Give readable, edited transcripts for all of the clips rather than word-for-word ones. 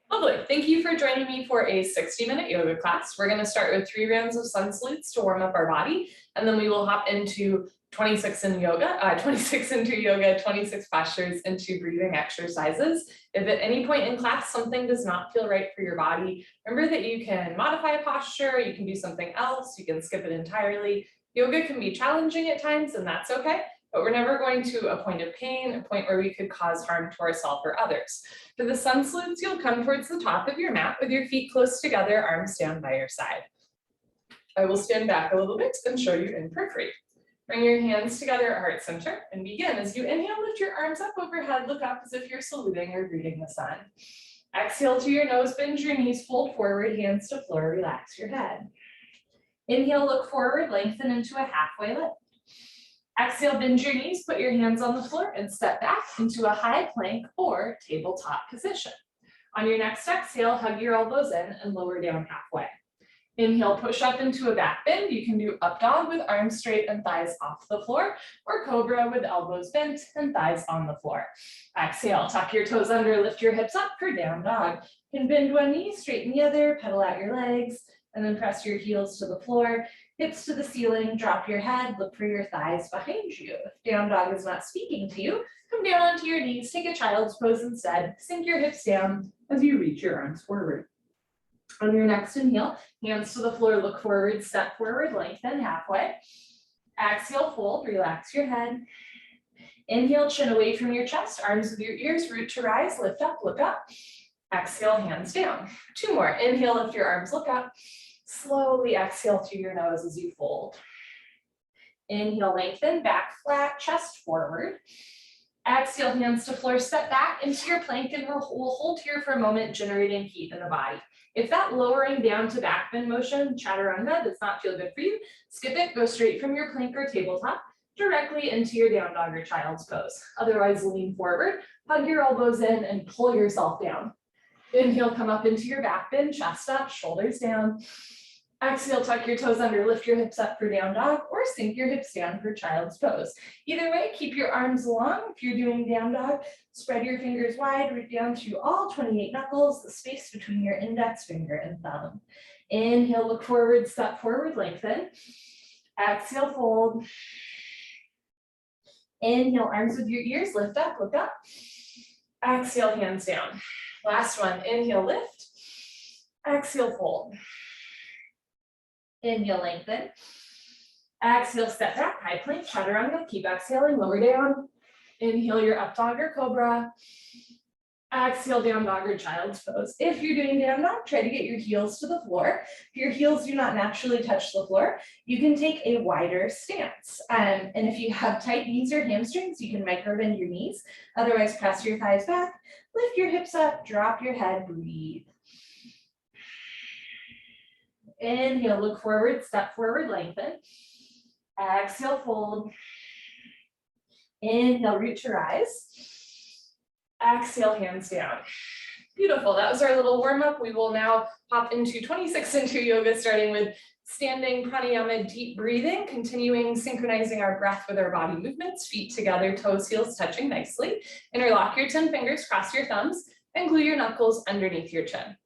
Lovely. Thank you for joining me for a 60-minute yoga class. We're going to start with 3 rounds of sun salutes to warm up our body, and then we will hop into 26 into yoga, 26 postures into breathing exercises. If at any point in class something does not feel right for your body, remember that you can modify a posture, you can do something else, you can skip it entirely. Yoga can be challenging at times, and that's okay, but we're never going to a point of pain, a point where we could cause harm to ourselves or others. For the sun salutes, you'll come towards the top of your mat with your feet close together, arms down by your side. I will stand back a little bit and show you in periphery. Bring your hands together at heart center and begin. As you inhale, lift your arms up overhead, look up as if you're saluting or greeting the sun. Exhale to your nose, bend your knees, fold forward, hands to floor, relax your head. Inhale, look forward, lengthen into a halfway lift. Exhale, bend your knees, put your hands on the floor and step back into a high plank or tabletop position. On your next exhale, hug your elbows in and lower down halfway. Inhale, push up into a back bend. You can do up dog with arms straight and thighs off the floor, or cobra with elbows bent and thighs on the floor. Exhale, tuck your toes under, lift your hips up for down dog. You can bend one knee, straighten the other, pedal out your legs, and then press your heels to the floor. Hips to the ceiling, drop your head, look for your thighs behind you. If down dog is not speaking to you, come down onto your knees, take a child's pose instead, sink your hips down as you reach your arms forward. On your next inhale, hands to the floor, look forward, step forward, lengthen halfway. Exhale, fold, relax your head. Inhale, chin away from your chest, arms with your ears, root to rise, lift up, look up. Exhale, hands down. 2 more. Inhale, lift your arms, look up. Slowly exhale through your nose as you fold. Inhale, lengthen, back flat, chest forward. Exhale, hands to floor, step back into your plank, and we'll hold here for a moment, generating heat in the body. If that lowering down to back bend motion, chaturanga, does not feel good for you, skip it, go straight from your plank or tabletop directly into your down dog or child's pose. Otherwise, lean forward, hug your elbows in, and pull yourself down. Inhale, come up into your back bend, chest up, shoulders down. Exhale, tuck your toes under, lift your hips up for down dog, or sink your hips down for child's pose. Either way, keep your arms long. If you're doing down dog, spread your fingers wide, root down through all 28 knuckles, the space between your index finger and thumb. Inhale, look forward, step forward, lengthen. Exhale, fold. Inhale, arms with your ears, lift up, look up. Exhale, hands down. Last one, inhale, lift. Exhale, fold. Inhale, lengthen. Exhale, step back, high plank, chaturanga. Keep exhaling, lower down. Inhale your up dog or cobra. Exhale, down dog or child's pose. If you're doing down dog, try to get your heels to the floor. If your heels do not naturally touch the floor, you can take a wider stance. And if you have tight knees or hamstrings, you can micro bend your knees. Otherwise, press your thighs back, lift your hips up, drop your head, breathe. Inhale, look forward, step forward, lengthen. Exhale, fold. Inhale, root to rise. Exhale, hands down. Beautiful, that was our little warm up. We will now hop into 26 into yoga, starting with standing pranayama, deep breathing, continuing synchronizing our breath with our body movements, feet together, toes, heels touching nicely. Interlock your 10 fingers, cross your thumbs, and glue your knuckles underneath your chin.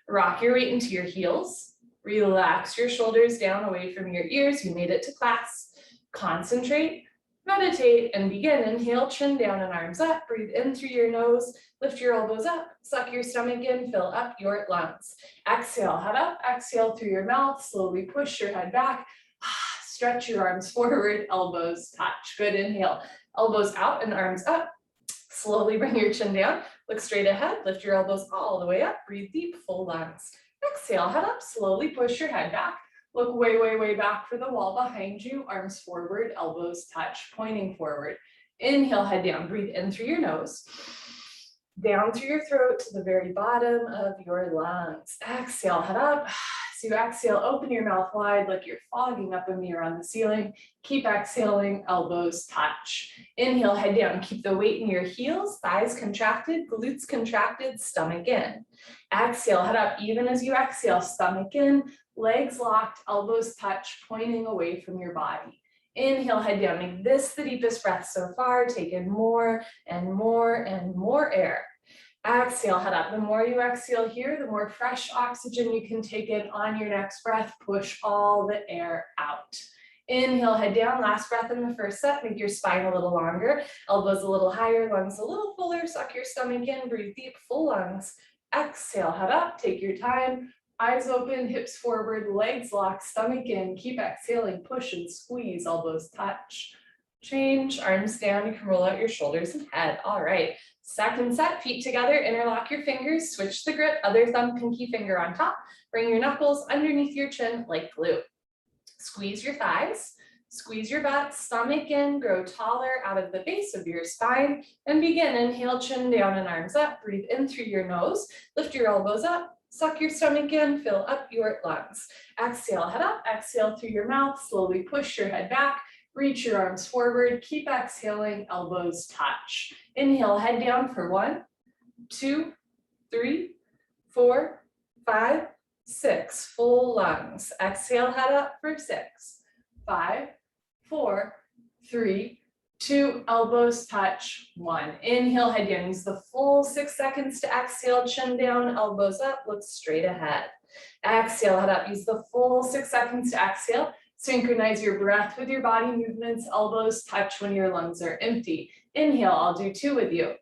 Rock your weight into your heels. Relax your shoulders down away from your ears. You made it to class. Concentrate, meditate, and begin. Inhale, chin down and arms up. Breathe in through your nose. Lift your elbows up. Suck your stomach in. Fill up your lungs. Exhale, head up. Exhale through your mouth. Slowly push your head back. Stretch your arms forward. Elbows touch. Good. Inhale. Elbows out and arms up. Slowly bring your chin down. Look straight ahead. Lift your elbows all the way up. Breathe deep. Full lungs. Exhale, head up, slowly push your head back. Look way, way, way back for the wall behind you. Arms forward, elbows touch, pointing forward. Inhale, head down. Breathe in through your nose. Down through your throat to the very bottom of your lungs. Exhale, head up. As you exhale, open your mouth wide like you're fogging up a mirror on the ceiling. Keep exhaling, elbows touch. Inhale, head down. Keep the weight in your heels, thighs contracted, glutes contracted, stomach in. Exhale, head up. Even as you exhale, stomach in, legs locked, elbows touch, pointing away from your body. Inhale, head down. Make this the deepest breath so far. Take in more and more and more air. Exhale, head up. The more you exhale here, the more fresh oxygen you can take in on your next breath. Push all the air out. Inhale, head down. Last breath in the first set. Make your spine a little longer, elbows a little higher, lungs a little fuller. Suck your stomach in. Breathe deep, full lungs. Exhale, head up. Take your time. Eyes open, hips forward, legs locked, stomach in. Keep exhaling. Push and squeeze. Elbows touch. Change. Arms down. You can roll out your shoulders and head. All right. Second set, feet together, interlock your fingers, switch the grip, other thumb, pinky finger on top. Bring your knuckles underneath your chin like glue. Squeeze your thighs, squeeze your butt, stomach in, grow taller out of the base of your spine, and begin. Inhale, chin down and arms up. Breathe in through your nose, lift your elbows up, suck your stomach in, fill up your lungs. Exhale, head up, exhale through your mouth, slowly push your head back. Reach your arms forward, keep exhaling, elbows touch. Inhale, head down for 1, 2, 3, 4, 5, 6. Full lungs. Exhale, head up for 6, 5, 4, 3, 2. Elbows touch. 1. Inhale, head down. Use the full 6 seconds to exhale. Chin down, elbows up, look straight ahead. Exhale, head up. Use the full 6 seconds to exhale. Synchronize your breath with your body movements. Elbows touch when your lungs are empty. Inhale, I'll do 2 with you.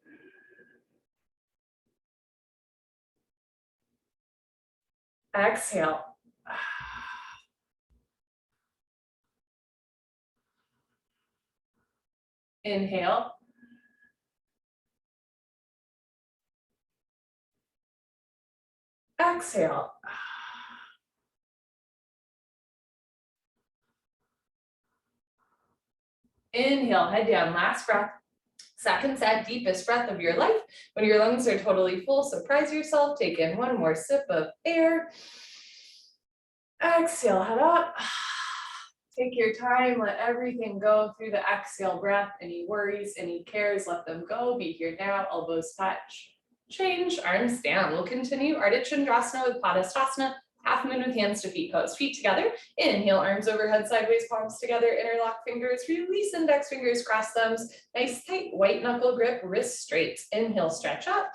Exhale. Inhale. Exhale. Inhale, head down, last breath. Second set, deepest breath of your life. When your lungs are totally full, surprise yourself. Take in 1 more sip of air. Exhale, head up. Take your time, let everything go through the exhale breath. Any worries, any cares, let them go. Be here now, elbows touch. Change, arms down. We'll continue Ardha Chandrasana with Padastasana. Half moon with hands to feet pose. Feet together. Inhale, arms overhead, sideways, palms together. Interlock fingers. Release index fingers, cross thumbs. Nice tight white knuckle grip, wrists straight. Inhale, stretch up.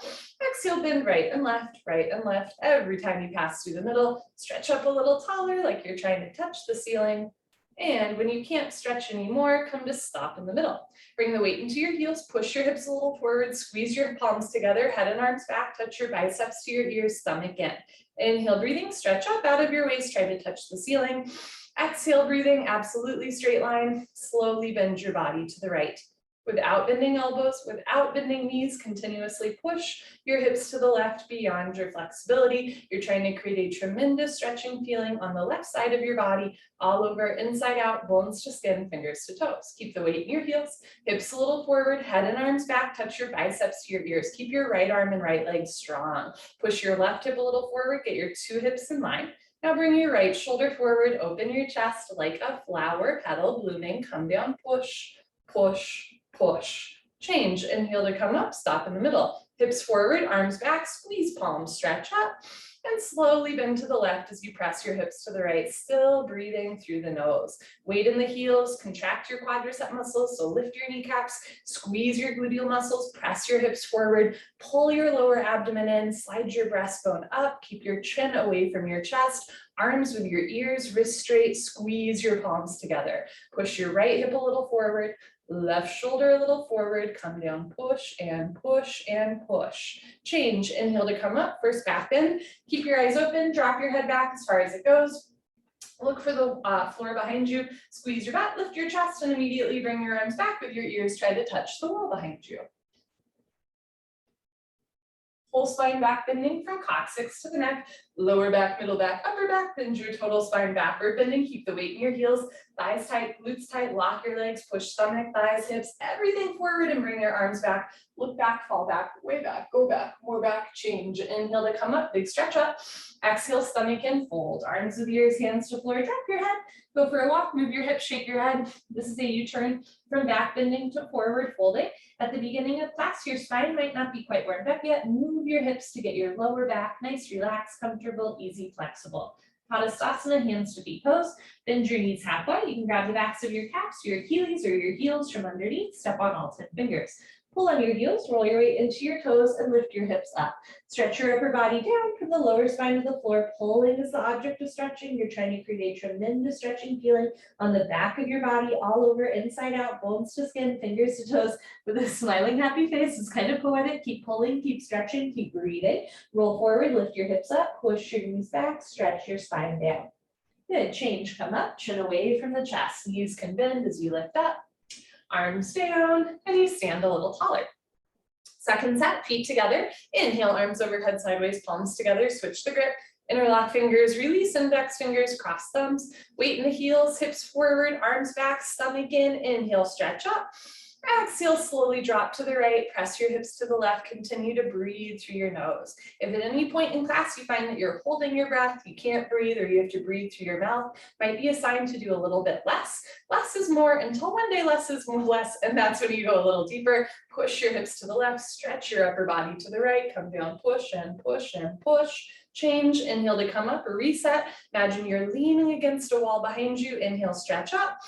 Exhale, bend right and left, right and left. Every time you pass through the middle, stretch up a little taller like you're trying to touch the ceiling. And when you can't stretch anymore, come to stop in the middle. Bring the weight into your heels, push your hips a little forward, squeeze your palms together, head and arms back, touch your biceps to your ears, stomach in. Inhale, breathing, stretch up out of your waist, try to touch the ceiling. Exhale, breathing, absolutely straight line. Slowly bend your body to the right. Without bending elbows, without bending knees, continuously push your hips to the left beyond your flexibility. You're trying to create a tremendous stretching feeling on the left side of your body, all over, inside out, bones to skin, fingers to toes. Keep the weight in your heels, hips a little forward, head and arms back, touch your biceps to your ears. Keep your right arm and right leg strong. Push your left hip a little forward, get your 2 hips in line. Now bring your right shoulder forward, open your chest like a flower petal blooming, come down, push, push, push. Change, inhale to come up, stop in the middle. Hips forward, arms back, squeeze palms, stretch up, and slowly bend to the left as you press your hips to the right, still breathing through the nose. Weight in the heels, contract your quadricep muscles, so lift your kneecaps, squeeze your gluteal muscles, press your hips forward, pull your lower abdomen in, slide your breastbone up, keep your chin away from your chest, arms with your ears, wrists straight, squeeze your palms together. Push your right hip a little forward, left shoulder a little forward, come down, push and push and push. Change, inhale to come up, first back bend. Keep your eyes open, drop your head back as far as it goes. Look for the floor behind you, squeeze your butt, lift your chest, and immediately bring your arms back with your ears, try to touch the wall behind you. Whole spine back bending from coccyx to the neck, lower back, middle back, upper back, bend your total spine backward bending, keep the weight in your heels, thighs tight, glutes tight, lock your legs, push stomach, thighs, hips, everything forward and bring your arms back, look back, fall back, way back, go back, more back, change. Inhale to come up, big stretch up, exhale, stomach in, fold, arms with ears, hands to floor, drop your head, go for a walk, move your hips, shake your head. This is a U-turn from back bending to forward folding. At the beginning of class, your spine might not be quite warmed up yet. Move your hips to get your lower back nice, relaxed, comfortable, easy, flexible. Padastasana, hands to feet pose. Bend your knees halfway. You can grab the backs of your calves, your Achilles, or your heels from underneath. Step on all 10 fingers. Pull on your heels, roll your weight into your toes, and lift your hips up. Stretch your upper body down from the lower spine to the floor. Pulling is the object of stretching. You're trying to create a tremendous stretching feeling on the back of your body, all over, inside out, bones to skin, fingers to toes, with a smiling, happy face. It's kind of poetic. Keep pulling, keep stretching, keep breathing. Roll forward, lift your hips up, push your knees back, stretch your spine down. Good, change, come up, chin away from the chest. Knees can bend as you lift up. Arms down, and you stand a little taller. Second set, feet together. Inhale, arms overhead, sideways, palms together. Switch the grip. Interlock fingers, release index fingers, cross thumbs. Weight in the heels, hips forward, arms back, stomach in. Inhale, stretch up. Exhale, slowly drop to the right. Press your hips to the left. Continue to breathe through your nose. If at any point in class you find that you're holding your breath, you can't breathe, or you have to breathe through your mouth, might be a sign to do a little bit less. Less is more until one day less is more less, and that's when you go a little deeper. Push your hips to the left, stretch your upper body to the right, come down, push and push and push. Change, inhale to come up or reset. Imagine you're leaning against a wall behind you. Inhale, stretch up.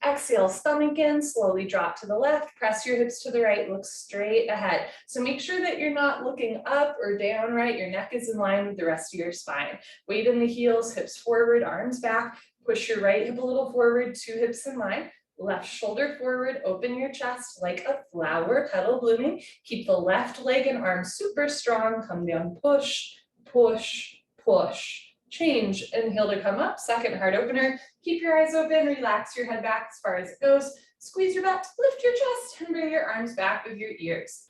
Exhale, stomach in, slowly drop to the left, press your hips to the right, look straight ahead. So make sure that you're not looking up or down, right? Your neck is in line with the rest of your spine. Weight in the heels, hips forward, arms back. Push your right hip a little forward, 2 hips in line. Left shoulder forward, open your chest like a flower petal blooming. Keep the left leg and arm super strong. Come down, push, push, push. Change, inhale to come up, second heart opener. Keep your eyes open, relax your head back as far as it goes. Squeeze your butt, lift your chest, and bring your arms back with your ears.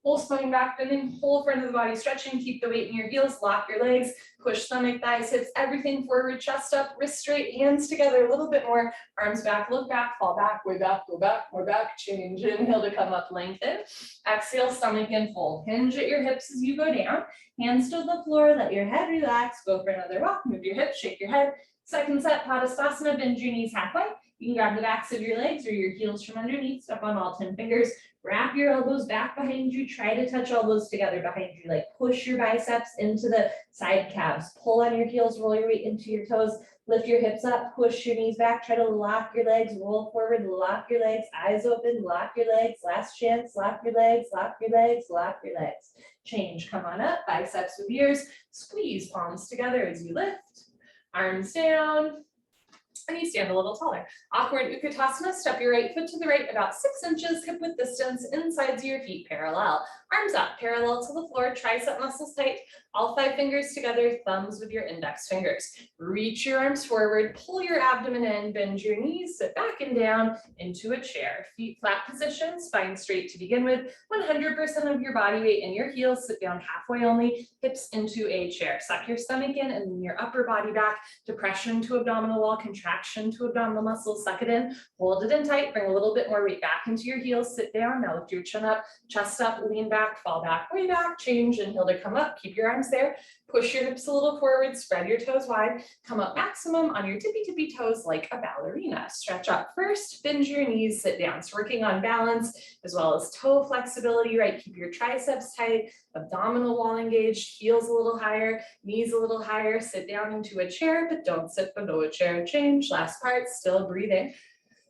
Whole spine back bending, whole front of the body stretching. Keep the weight in your heels, lock your legs, push stomach, thighs, hips, everything forward, chest up, wrists straight, hands together, a little bit more. Arms back, look back, fall back, way back, go back, more back, change. Inhale to come up, lengthen. Exhale, stomach in, fold. Hinge at your hips as you go down. Hands to the floor, let your head relax. Go for another walk, move your hips, shake your head. Second set, Padasana, bend your knees halfway. You can grab the backs of your legs or your heels from underneath, step on all 10 fingers. Wrap your elbows back behind you. Try to touch elbows together behind you. Like push your biceps into the side calves. Pull on your heels, roll your weight into your toes. Lift your hips up, push your knees back. Try to lock your legs, roll forward, lock your legs, eyes open, lock your legs. Last chance, lock your legs, lock your legs, lock your legs. Change, come on up, biceps with ears. Squeeze palms together as you lift. Arms down. And you stand a little taller. Awkward Utkatasana, step your right foot to the right about 6 inches, hip width distance, insides of your feet parallel. Arms up, parallel to the floor, tricep muscles tight, all 5 fingers together, thumbs with your index fingers. Reach your arms forward, pull your abdomen in, bend your knees, sit back and down into a chair. Feet flat position, spine straight to begin with, 100% of your body weight in your heels, sit down halfway only, hips into a chair. Suck your stomach in and then your upper body back, depression to abdominal wall, contraction to abdominal muscles, suck it in, hold it in tight, bring a little bit more weight back into your heels, sit down, now lift your chin up, chest up, lean back, fall back, way back, change, inhale to come up, keep your arms there, push your hips a little forward, spread your toes wide, come up maximum on your tippy toes like a ballerina. Stretch up first, bend your knees, sit down. So working on balance as well as toe flexibility, right? Keep your triceps tight, abdominal wall engaged, heels a little higher, knees a little higher, sit down into a chair, but don't sit below a chair. Change, last part, still breathing.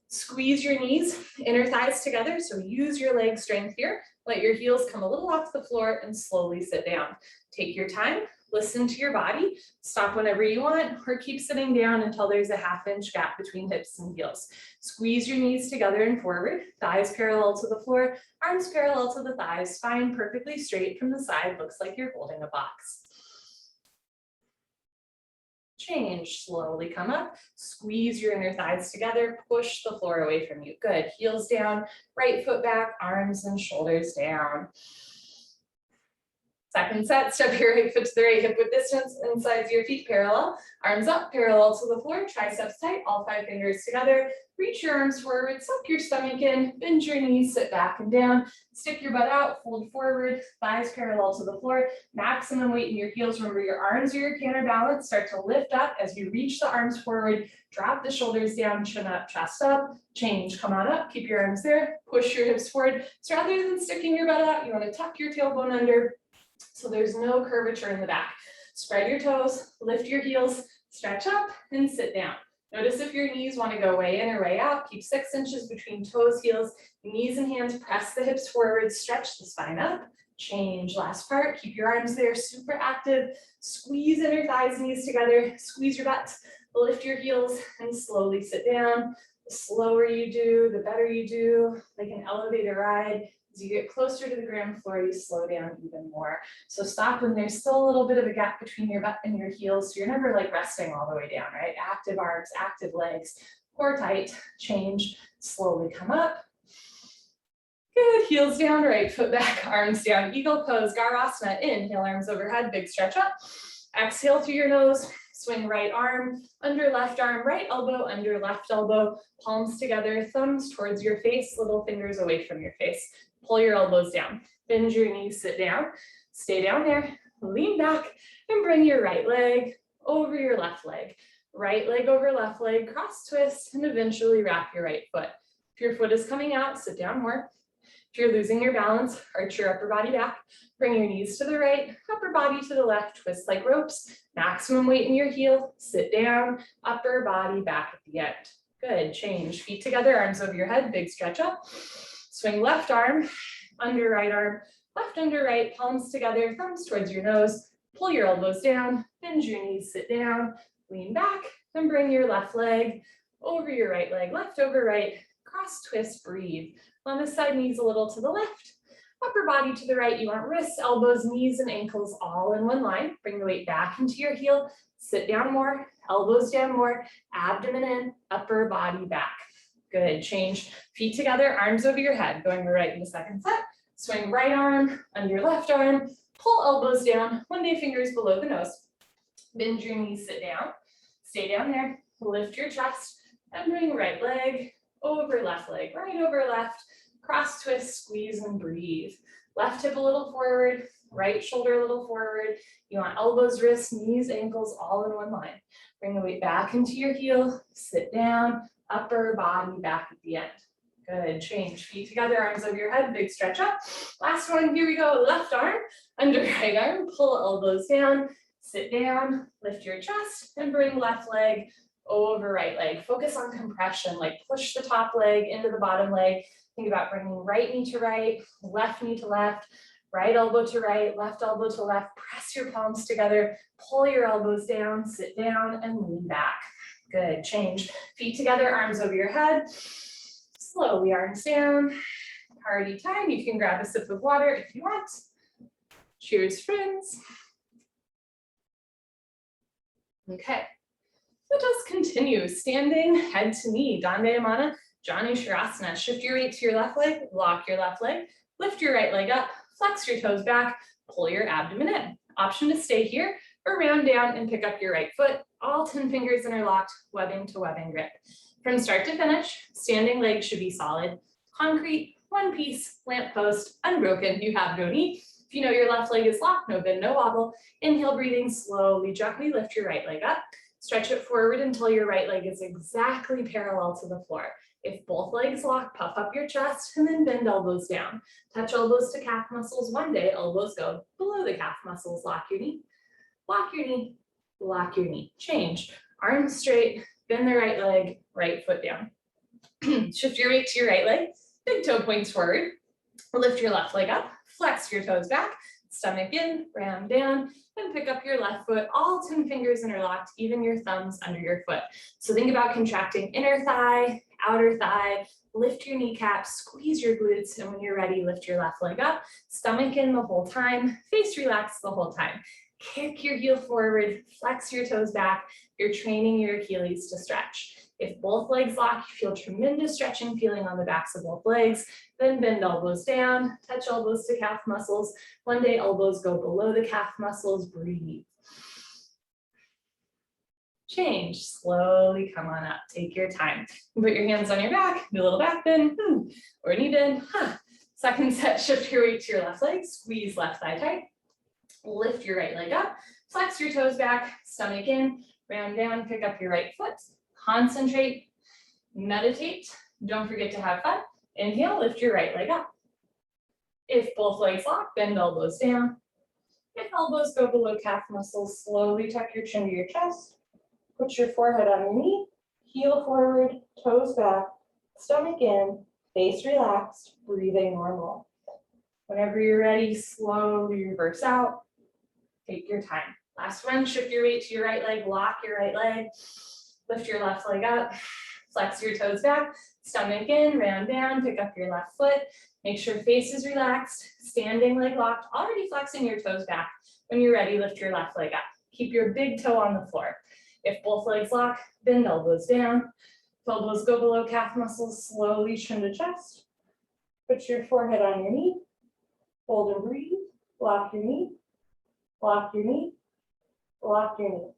Squeeze your knees, inner thighs together, so use your leg strength here. Let your heels come a little off the floor and slowly sit down. Take your time, listen to your body, stop whenever you want, or keep sitting down until there's a half-inch gap between hips and heels. Squeeze your knees together and forward, thighs parallel to the floor, arms parallel to the thighs, spine perfectly straight from the side, looks like you're holding a box. Change, slowly come up, squeeze your inner thighs together, push the floor away from you. Good, heels down, right foot back, arms and shoulders down. Second set, step your right foot to the right hip width distance, insides your feet parallel, arms up, parallel to the floor, triceps tight, all 5 fingers together. Reach your arms forward, suck your stomach in, bend your knees, sit back and down, stick your butt out, fold forward, thighs parallel to the floor, maximum weight in your heels. Remember your arms are your counterbalance, start to lift up as you reach the arms forward, drop the shoulders down, chin up, chest up, change, come on up, keep your arms there, push your hips forward. So rather than sticking your butt out, you want to tuck your tailbone under, so there's no curvature in the back. Spread your toes, lift your heels, stretch up and sit down. Notice if your knees want to go way in or way out. Keep 6 inches between toes, heels, knees and hands. Press the hips forward, stretch the spine up. Change, last part. Keep your arms there, super active. Squeeze inner thighs, knees together. Squeeze your butt, lift your heels, and slowly sit down. The slower you do, the better you do, like an elevator ride. As you get closer to the ground floor, you slow down even more. So stop when there's still a little bit of a gap between your butt and your heels. So you're never like resting all the way down, right? Active arms, active legs, core tight, change, slowly come up. Good, heels down, right foot back, arms down, eagle pose, Garasana, inhale, arms overhead, big stretch up. Exhale through your nose, swing right arm, right elbow, under left elbow, palms together, thumbs towards your face, little fingers away from your face. Pull your elbows down, bend your knees, sit down, stay down there, lean back, and bring your right leg over your left leg. Right leg over left leg, cross twist, and eventually wrap your right foot. If your foot is coming out, sit down more. If you're losing your balance, arch your upper body back, bring your knees to the right, upper body to the left, twist like ropes, maximum weight in your heel, sit down, upper body back at the end. Good, change, feet together, arms over your head, big stretch up. Swing left arm, left under right, palms together, thumbs towards your nose, pull your elbows down, bend your knees, sit down, lean back, and bring your left leg over your right leg, left over right, cross twist, breathe. On this side, knees a little to the left, upper body to the right. You want wrists, elbows, knees, and ankles all in one line. Bring the weight back into your heel, sit down more, elbows down more, abdomen in, upper body back. Good, change, feet together, arms over your head, going to right in the second set. Swing right arm, under left arm, pull elbows down, one day fingers below the nose. Bend your knees, sit down, stay down there, lift your chest, and bring right leg over left leg, right over left, cross twist, squeeze and breathe. Left hip a little forward, right shoulder a little forward. You want elbows, wrists, knees, ankles all in one line. Bring the weight back into your heel, sit down, upper body back at the end. Good, change, feet together, arms over your head, big stretch up. Last one, here we go, left arm, under right arm, pull elbows down, sit down, lift your chest, and bring left leg over right leg. Focus on compression, like push the top leg into the bottom leg. Think about bringing right knee to right, left knee to left, right elbow to right, left elbow to left. Press your palms together, pull your elbows down, sit down, and lean back. Good, change. Feet together, arms over your head. Slowly arms down. Party time. You can grab a sip of water if you want. Cheers, friends. Okay. Let us continue. Standing, head to knee, Dandayamana, Janu Shirasana. Shift your weight to your left leg, lock your left leg, lift your right leg up, flex your toes back, pull your abdomen in. Option to stay here or round down and pick up your right foot. All 10 fingers interlocked, webbing to webbing grip. From start to finish, standing legs should be solid, concrete, one piece, lamp post, unbroken. You have no knee. If you know your left leg is locked, no bend, no wobble. Inhale, breathing slowly, gently lift your right leg up. Stretch it forward until your right leg is exactly parallel to the floor. If both legs lock, puff up your chest and then bend elbows down. Touch elbows to calf muscles. One day, elbows go below the calf muscles. Lock your knee, lock your knee, lock your knee. Change, arms straight, bend the right leg, right foot down. Shift your weight to your right leg, big toe points forward. Lift your left leg up, flex your toes back, stomach in, round down, and pick up your left foot, all 10 fingers interlocked, even your thumbs under your foot. So think about contracting inner thigh, outer thigh, lift your kneecaps, squeeze your glutes, and when you're ready, lift your left leg up, stomach in the whole time, face relaxed the whole time. Kick your heel forward, flex your toes back. You're training your Achilles to stretch. If both legs lock, you feel tremendous stretching feeling on the backs of both legs. Then bend elbows down, touch elbows to calf muscles. One day elbows go below the calf muscles, breathe. Change, slowly come on up, take your time. Put your hands on your back, do a little back bend, or knee bend. Second set, shift your weight to your left leg, squeeze left thigh tight. Lift your right leg up, flex your toes back, stomach in, round down, pick up your right foot. Concentrate, meditate, don't forget to have fun. Inhale, lift your right leg up. If both legs lock, bend elbows down. If elbows go below calf muscles, slowly tuck your chin to your chest. Put your forehead on your knee, heel forward, toes back, stomach in, face relaxed, breathing normal. Whenever you're ready, slowly reverse out. Take your time. Last one, shift your weight to your right leg, lock your right leg, lift your left leg up, flex your toes back, stomach in, round down, pick up your left foot, make sure face is relaxed, standing leg locked, already flexing your toes back. When you're ready, lift your left leg up. Keep your big toe on the floor. If both legs lock, bend elbows down. If elbows go below calf muscles, slowly chin to chest. Put your forehead on your knee. Hold and breathe. Lock your knee. Lock your knee. Lock your knee.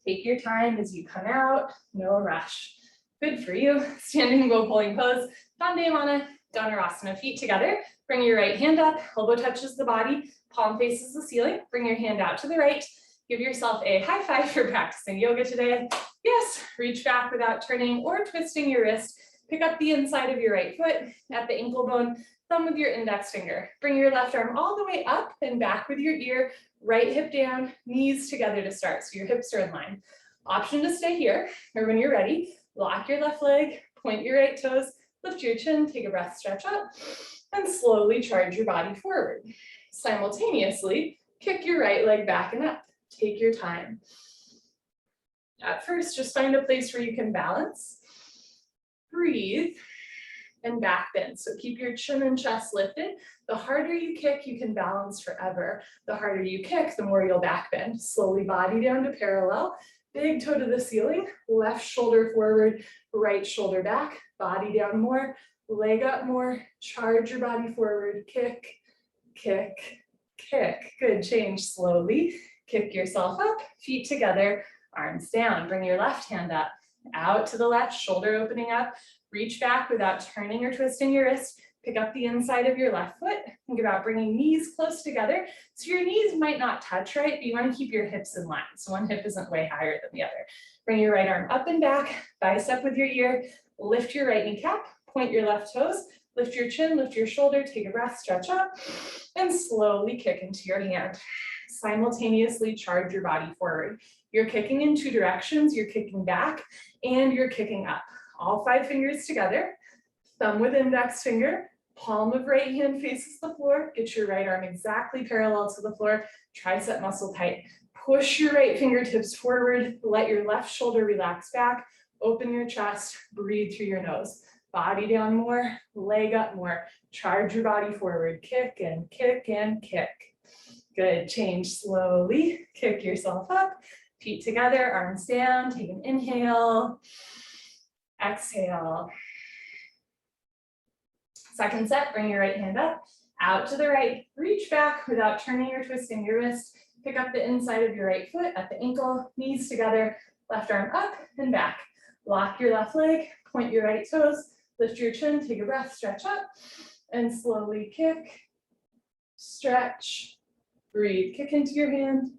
Take your time as you come out, no rush. Good for you. Standing bow pulling pose, Dandayamana, Dhanurasana, feet together. Bring your right hand up, elbow touches the body, palm faces the ceiling. Bring your hand out to the right. Give yourself a high five for practicing yoga today. Yes, reach back without turning or twisting your wrist. Pick up the inside of your right foot at the ankle bone, thumb with your index finger. Bring your left arm all the way up and back with your ear, right hip down, knees together to start, so your hips are in line. Option to stay here, or when you're ready, lock your left leg, point your right toes, lift your chin, take a breath, stretch up, and slowly charge your body forward. Simultaneously, kick your right leg back and up. Take your time. At first, just find a place where you can balance. Breathe and back bend. So keep your chin and chest lifted. The harder you kick, you can balance forever. The harder you kick, the more you'll back bend. Slowly body down to parallel. Big toe to the ceiling. Left shoulder forward, right shoulder back. Body down more, leg up more. Charge your body forward. Kick, kick, kick. Good, change slowly. Kick yourself up, feet together, arms down. Bring your left hand up, out to the left, shoulder opening up. Reach back without turning or twisting your wrist. Pick up the inside of your left foot. Think about bringing knees close together. So your knees might not touch, right? But you want to keep your hips in line. So one hip isn't way higher than the other. Bring your right arm up and back, bicep with your ear. Lift your right kneecap, point your left toes. Lift your chin, lift your shoulder, take a breath, stretch up, and slowly kick into your hand. Simultaneously charge your body forward. You're kicking in two directions. You're kicking back and you're kicking up. All 5 fingers together, thumb with index finger, palm of right hand faces the floor. Get your right arm exactly parallel to the floor, tricep muscle tight. Push your right fingertips forward. Let your left shoulder relax back. Open your chest, breathe through your nose. Body down more, leg up more. Charge your body forward. Kick and kick and kick. Good, change slowly. Kick yourself up, feet together, arms down. Take an inhale. Exhale. Second set, bring your right hand up, out to the right. Reach back without turning or twisting your wrist. Pick up the inside of your right foot at the ankle, knees together, left arm up and back. Lock your left leg, point your right toes, lift your chin, take a breath, stretch up, and slowly kick, stretch, breathe. Kick into your hand,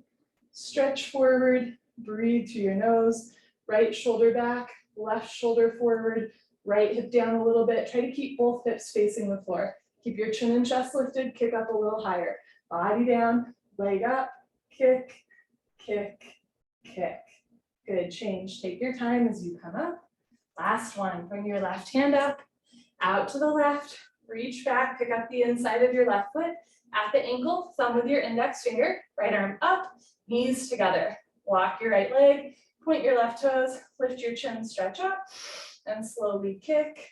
stretch forward, breathe through your nose, right shoulder back, left shoulder forward, right hip down a little bit. Try to keep both hips facing the floor. Keep your chin and chest lifted, kick up a little higher. Body down, leg up, kick, kick, kick. Good, change. Take your time as you come up. Last one, bring your left hand up, out to the left, reach back, pick up the inside of your left foot at the ankle, thumb with your index finger, right arm up, knees together. Walk your right leg, point your left toes, lift your chin, stretch up, and slowly kick,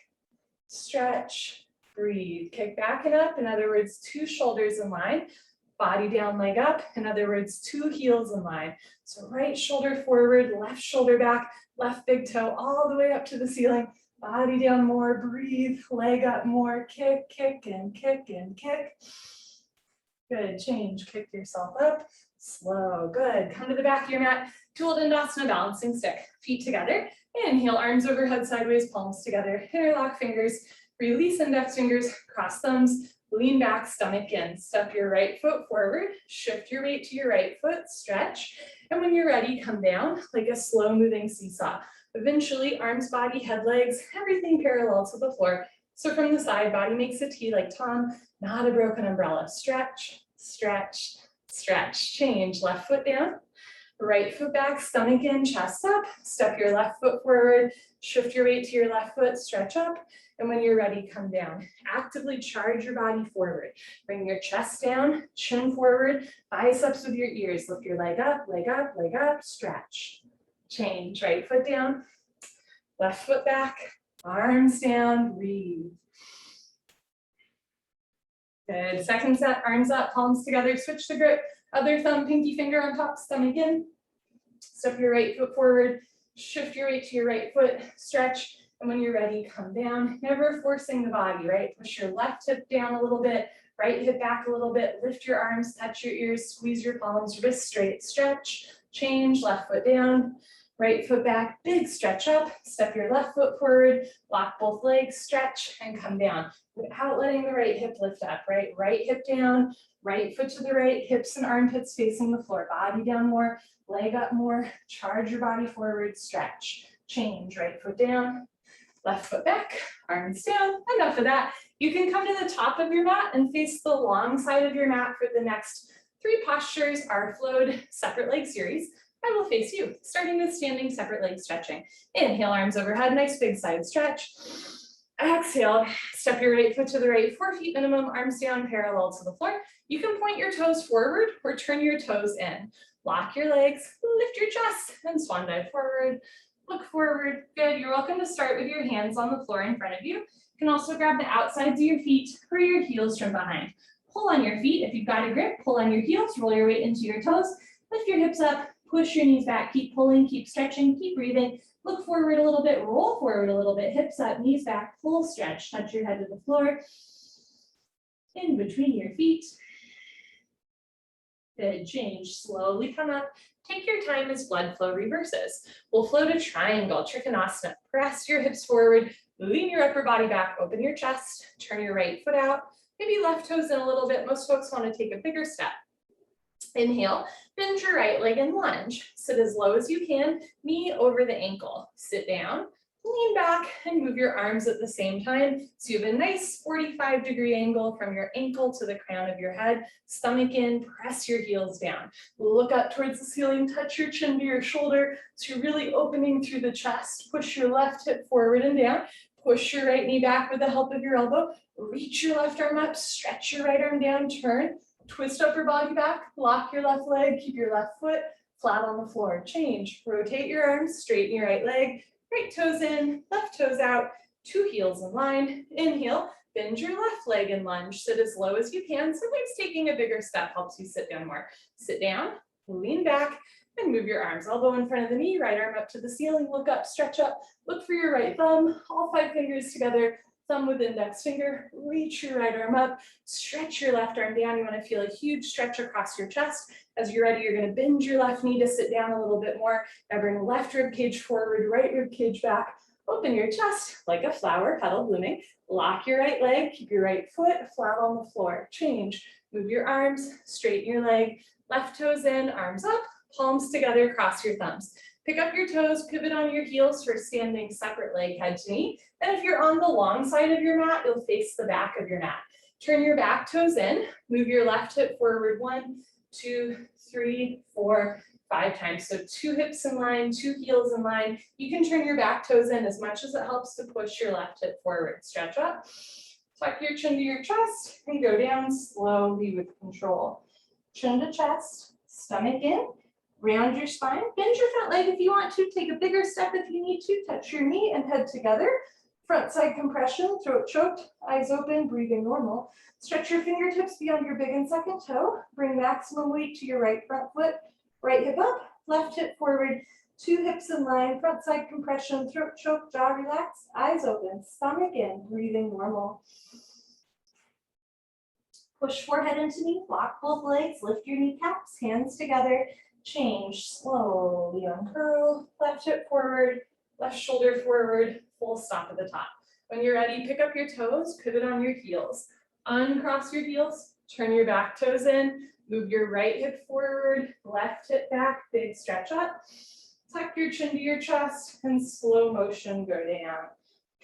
stretch, breathe. Kick back and up, in other words, 2 shoulders in line, body down, leg up, in other words, 2 heels in line. So right shoulder forward, left shoulder back, left big toe all the way up to the ceiling, body down more, breathe, leg up more, kick, kick, and kick, and kick. Good, change, kick yourself up, slow, good. Come to the back of your mat, dual dandasana balancing stick, feet together. Inhale, arms overhead sideways, palms together, interlock fingers, release index fingers, cross thumbs, lean back, stomach in. Step your right foot forward, shift your weight to your right foot, stretch. And when you're ready, come down like a slow moving seesaw. Eventually, arms, body, head, legs, everything parallel to the floor. So from the side, body makes a T like Tom, not a broken umbrella. Stretch, stretch, stretch. Change, left foot down, Right foot back, stomach in, chest up. Step your left foot forward, shift your weight to your left foot, stretch up. And when you're ready, come down. Actively charge your body forward. Bring your chest down, chin forward, biceps with your ears. Lift your leg up, leg up, leg up, stretch. Change, right foot down, left foot back, arms down, breathe. Good, second set, arms up, palms together, switch the grip. Other thumb, pinky finger on top, stomach in. Step your right foot forward, shift your weight to your right foot, stretch. And when you're ready, come down, never forcing the body, right? Push your left hip down a little bit, right hip back a little bit, lift your arms, touch your ears, squeeze your palms, wrist straight, stretch, change, left foot down, right foot back, big stretch up, step your left foot forward, lock both legs, stretch, and come down without letting the right hip lift up, right? Right hip down, right foot to the right, hips and armpits facing the floor, body down more, leg up more, charge your body forward, stretch, change, right foot down, left foot back, arms down. Enough of that. You can come to the top of your mat and face the long side of your mat for the next 3 postures, our flowed separate leg series. I will face you, starting with standing separate leg stretching. Inhale, arms overhead, nice big side stretch. Exhale, step your right foot to the right, 4 feet minimum, arms down, parallel to the floor. You can point your toes forward or turn your toes in. Lock your legs, lift your chest, and swan dive forward. Look forward, good. You're welcome to start with your hands on the floor in front of you. You can also grab the outsides of your feet or your heels from behind. Pull on your feet. If you've got a grip, pull on your heels, roll your weight into your toes, lift your hips up, push your knees back, keep pulling, keep stretching, keep breathing. Look forward a little bit, roll forward a little bit, hips up, knees back, full stretch, touch your head to the floor. In between your feet. Good, change, slowly come up. Take your time as blood flow reverses. We'll flow to triangle, Trikonasana. Press your hips forward, lean your upper body back, open your chest, turn your right foot out, maybe left toes in a little bit. Most folks want to take a bigger step. Inhale, bend your right leg and lunge. Sit as low as you can, knee over the ankle. Sit down, lean back, and move your arms at the same time. So you have a nice 45-degree angle from your ankle to the crown of your head. Stomach in, press your heels down. Look up towards the ceiling, touch your chin to your shoulder. So you're really opening through the chest. Push your left hip forward and down. Push your right knee back with the help of your elbow. Reach your left arm up, stretch your right arm down, turn. Twist upper body back, lock your left leg, keep your left foot flat on the floor. Change, rotate your arms, straighten your right leg, right toes in, left toes out, 2 heels in line. Inhale, bend your left leg and lunge, sit as low as you can. Sometimes taking a bigger step helps you sit down more. Sit down, lean back, and move your arms. Elbow in front of the knee, right arm up to the ceiling, look up, stretch up, look for your right thumb, all 5 fingers together, thumb with index finger, reach your right arm up, stretch your left arm down. You want to feel a huge stretch across your chest. As you're ready, you're going to bend your left knee to sit down a little bit more. Now bring left rib cage forward, right rib cage back. Open your chest like a flower, petal blooming. Lock your right leg, keep your right foot flat on the floor. Change, move your arms, straighten your leg, left toes in, arms up, palms together, cross your thumbs. Pick up your toes, pivot on your heels for standing separate leg, head to knee. And if you're on the long side of your mat, you'll face the back of your mat. Turn your back toes in, move your left hip forward 1, 2, 3, 4, 5 times. So 2 hips in line, 2 heels in line. You can turn your back toes in as much as it helps to push your left hip forward. Stretch up, tuck your chin to your chest, and go down slowly with control. Chin to chest, stomach in. Round your spine, bend your front leg if you want to, take a bigger step if you need to, touch your knee and head together. Front side compression, throat choked, eyes open, breathing normal. Stretch your fingertips beyond your big and second toe. Bring maximum weight to your right front foot, right hip up, left hip forward, 2 hips in line, front side compression, throat choked, jaw relaxed, eyes open, stomach in, breathing normal. Push forehead into knee, lock both legs, lift your kneecaps, hands together. Change, slowly uncurl, left hip forward, left shoulder forward, full stop at the top. When you're ready, pick up your toes, pivot on your heels. Uncross your heels, turn your back toes in, move your right hip forward, left hip back, big stretch up. Tuck your chin to your chest and slow motion go down.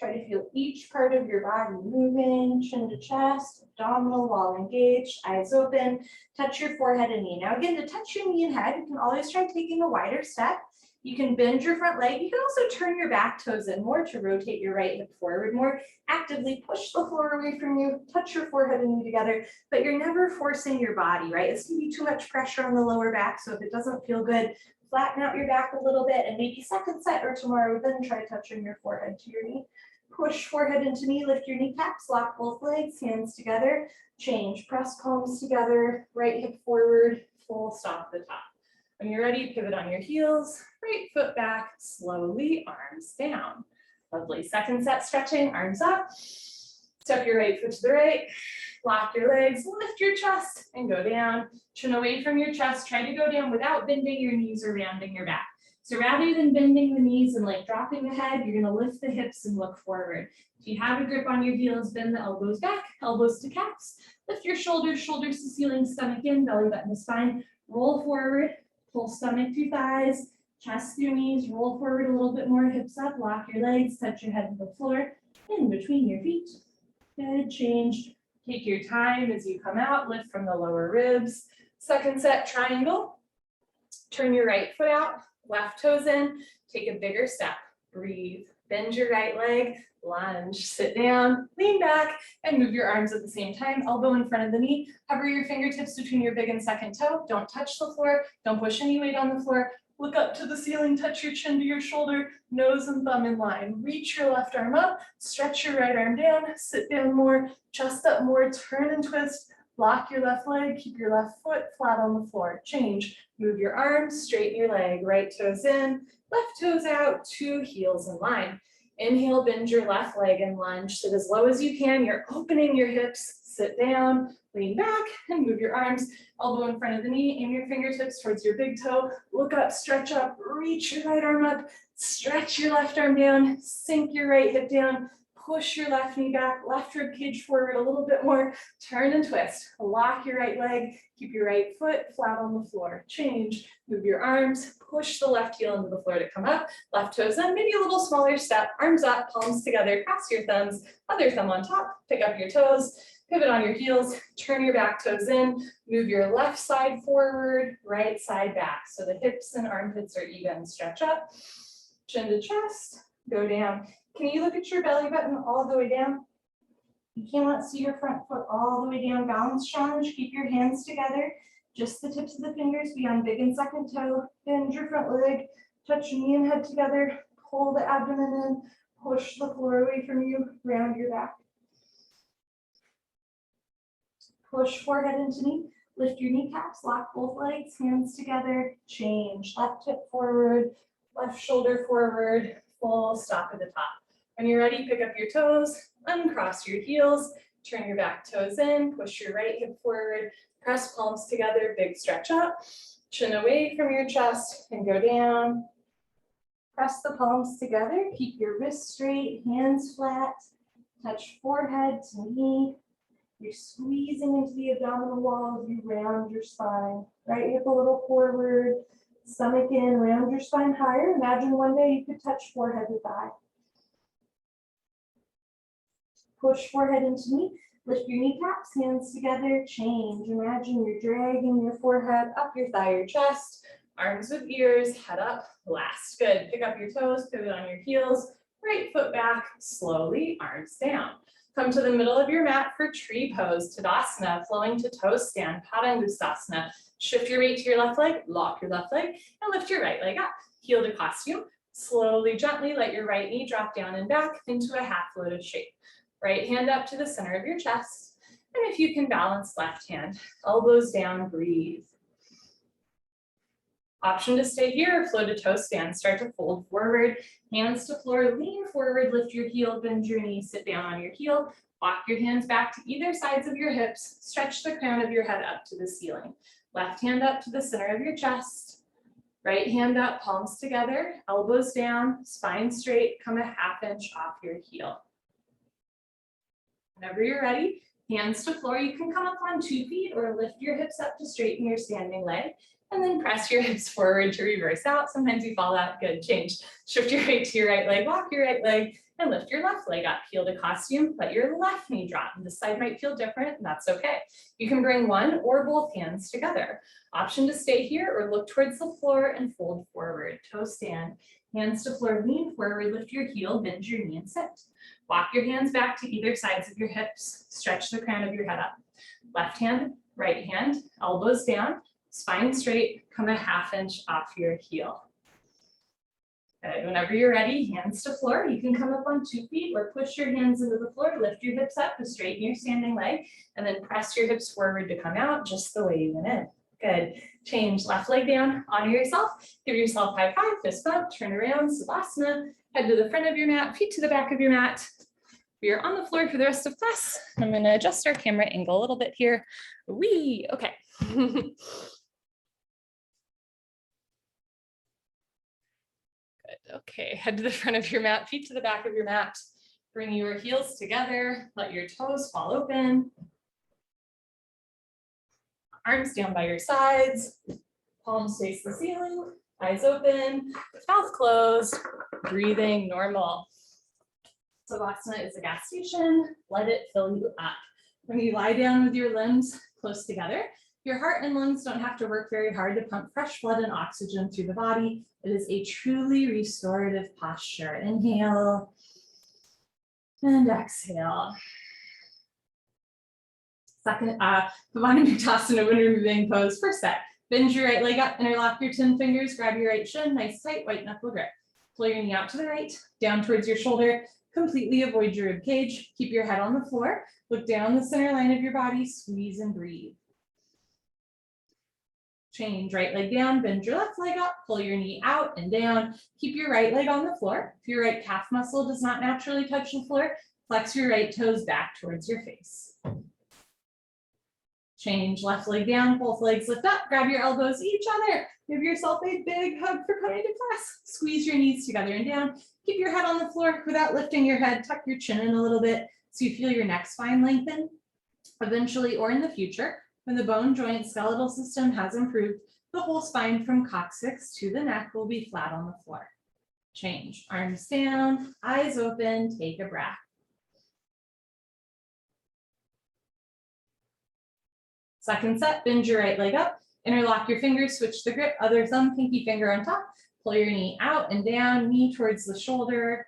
Try to feel each part of your body moving, chin to chest, abdominal wall engaged, eyes open. Touch your forehead and knee. Now again, to touch your knee and head, you can always try taking a wider step. You can bend your front leg. You can also turn your back toes in more to rotate your right hip forward more. Actively push the floor away from you, touch your forehead and knee together, but you're never forcing your body, right? It's gonna be too much pressure on the lower back, so if it doesn't feel good, flatten out your back a little bit, and maybe second set or tomorrow, then try touching your forehead to your knee. Push forehead into knee, lift your kneecaps, lock both legs, hands together, change, press palms together, right hip forward, full stop at the top. When you're ready, pivot on your heels, right foot back, slowly, arms down. Lovely, second set stretching, arms up. Step your right foot to the right, lock your legs, lift your chest and go down. Chin away from your chest, try to go down without bending your knees or rounding your back. So rather than bending the knees and like dropping the head, you're gonna lift the hips and look forward. If you have a grip on your heels, bend the elbows back, elbows to calves. Lift your shoulders, shoulders to ceiling, stomach in, belly button to spine. Roll forward, pull stomach through thighs, chest through knees, roll forward a little bit more, hips up, lock your legs, touch your head to the floor, in between your feet. Good, change. Take your time as you come out, lift from the lower ribs. Second set, triangle. Turn your right foot out, left toes in, take a bigger step, breathe, bend your right leg, lunge, sit down, lean back, and move your arms at the same time, elbow in front of the knee, hover your fingertips between your big and second toe, don't touch the floor, don't push any weight on the floor, look up to the ceiling, touch your chin to your shoulder, nose and thumb in line, reach your left arm up, stretch your right arm down, sit down more, chest up more, turn and twist, lock your left leg, keep your left foot flat on the floor, change, move your arms, straighten your leg, right toes in, left toes out, two heels in line. Inhale, bend your left leg and lunge, sit as low as you can, you're opening your hips, sit down, lean back and move your arms, elbow in front of the knee, aim your fingertips towards your big toe, look up, stretch up, reach your right arm up, stretch your left arm down, sink your right hip down, push your left knee back, left rib cage forward a little bit more, turn and twist, lock your right leg, keep your right foot flat on the floor, change, move your arms, push the left heel into the floor to come up, left toes in, maybe a little smaller step, arms up, palms together, cross your thumbs, other thumb on top, pick up your toes, pivot on your heels, turn your back toes in, move your left side forward, right side back. So the hips and armpits are even, stretch up, chin to chest, go down. Can you look at your belly button all the way down? You cannot see your front foot all the way down. Balance challenge, keep your hands together. Just the tips of the fingers be on big and second toe. Bend your front leg, touch knee and head together. Pull the abdomen in, push the floor away from you, round your back. Push forehead into knee, lift your kneecaps, lock both legs, hands together, change. Left hip forward, left shoulder forward, full stop at the top. When you're ready, pick up your toes, uncross your heels, turn your back toes in, push your right hip forward, press palms together, big stretch up, chin away from your chest and go down. Press the palms together, keep your wrists straight, hands flat, touch forehead to knee. You're squeezing into the abdominal wall as you round your spine. Right hip a little forward, stomach in, round your spine higher. Imagine one day you could touch forehead to thigh. Push forehead into knee, lift your kneecaps, hands together, change. Imagine you're dragging your forehead up your thigh, your chest, arms with ears, head up, last. Good, pick up your toes, pivot on your heels, right foot back, slowly, arms down. Come to the middle of your mat for tree pose, Tadasana, flowing to toe stand, Padangusthasana. Shift your weight to your left leg, lock your left leg, and lift your right leg up. Heel to costume. Slowly, gently let your right knee drop down and back into a half lotus shape. Right hand up to the center of your chest. And if you can balance left hand, elbows down, breathe. Option to stay here or flow to toe stand. Start to fold forward, hands to floor, lean forward, lift your heel, bend your knee, sit down on your heel. Walk your hands back to either sides of your hips. Stretch the crown of your head up to the ceiling. Left hand up to the center of your chest. Right hand up, palms together, elbows down, spine straight, come a half inch off your heel. Whenever you're ready, hands to floor. You can come up on 2 feet or lift your hips up to straighten your standing leg. And then press your hips forward to reverse out. Sometimes you fall out, good, change. Shift your weight to your right leg, walk your right leg, and lift your left leg up. Heel to costume, let your left knee drop. This side might feel different, and that's okay. You can bring one or both hands together. Option to stay here or look towards the floor and fold forward. Toe stand, hands to floor, lean forward, lift your heel, bend your knee and sit. Walk your hands back to either sides of your hips. Stretch the crown of your head up. Left hand, right hand, elbows down, spine straight, come a ½ inch off your heel. Good. Whenever you're ready, hands to floor. You can come up on 2 feet or push your hands into the floor, lift your hips up to straighten your standing leg, and then press your hips forward to come out just the way you went in. Good. Change left leg down, honor yourself, give yourself high five, fist bump, turn around, Savasana, head to the front of your mat, feet to the back of your mat. We are on the floor for the rest of class. I'm going to adjust our camera angle a little bit here. Wee, okay. Good. Okay, head to the front of your mat, feet to the back of your mat. Bring your heels together, let your toes fall open. Arms down by your sides, palms face the ceiling, eyes open, mouth closed, breathing normal. Savasana is a gas station, let it fill you up. When you lie down with your limbs close together, your heart and lungs don't have to work very hard to pump fresh blood and oxygen through the body. It is a truly restorative posture. Inhale and exhale. Second, Uttanasana, when removing pose. First set, bend your right leg up, interlock your 10 fingers, grab your right shin, nice tight white knuckle grip. Pull your knee out to the right, down towards your shoulder, completely avoid your rib cage. Keep your head on the floor, look down the center line of your body, squeeze and breathe. Change, right leg down, bend your left leg up, pull your knee out and down. Keep your right leg on the floor. If your right calf muscle does not naturally touch the floor, flex your right toes back towards your face. Change, left leg down, both legs lift up, grab your elbows each other. Give yourself a big hug for coming to class. Squeeze your knees together and down. Keep your head on the floor without lifting your head. Tuck your chin in a little bit so you feel your neck spine lengthen. Eventually, or in the future, when the bone joint skeletal system has improved, the whole spine from coccyx to the neck will be flat on the floor. Change, arms down, eyes open, take a breath. Second set, bend your right leg up, interlock your fingers, switch the grip, other thumb, pinky finger on top, pull your knee out and down, knee towards the shoulder.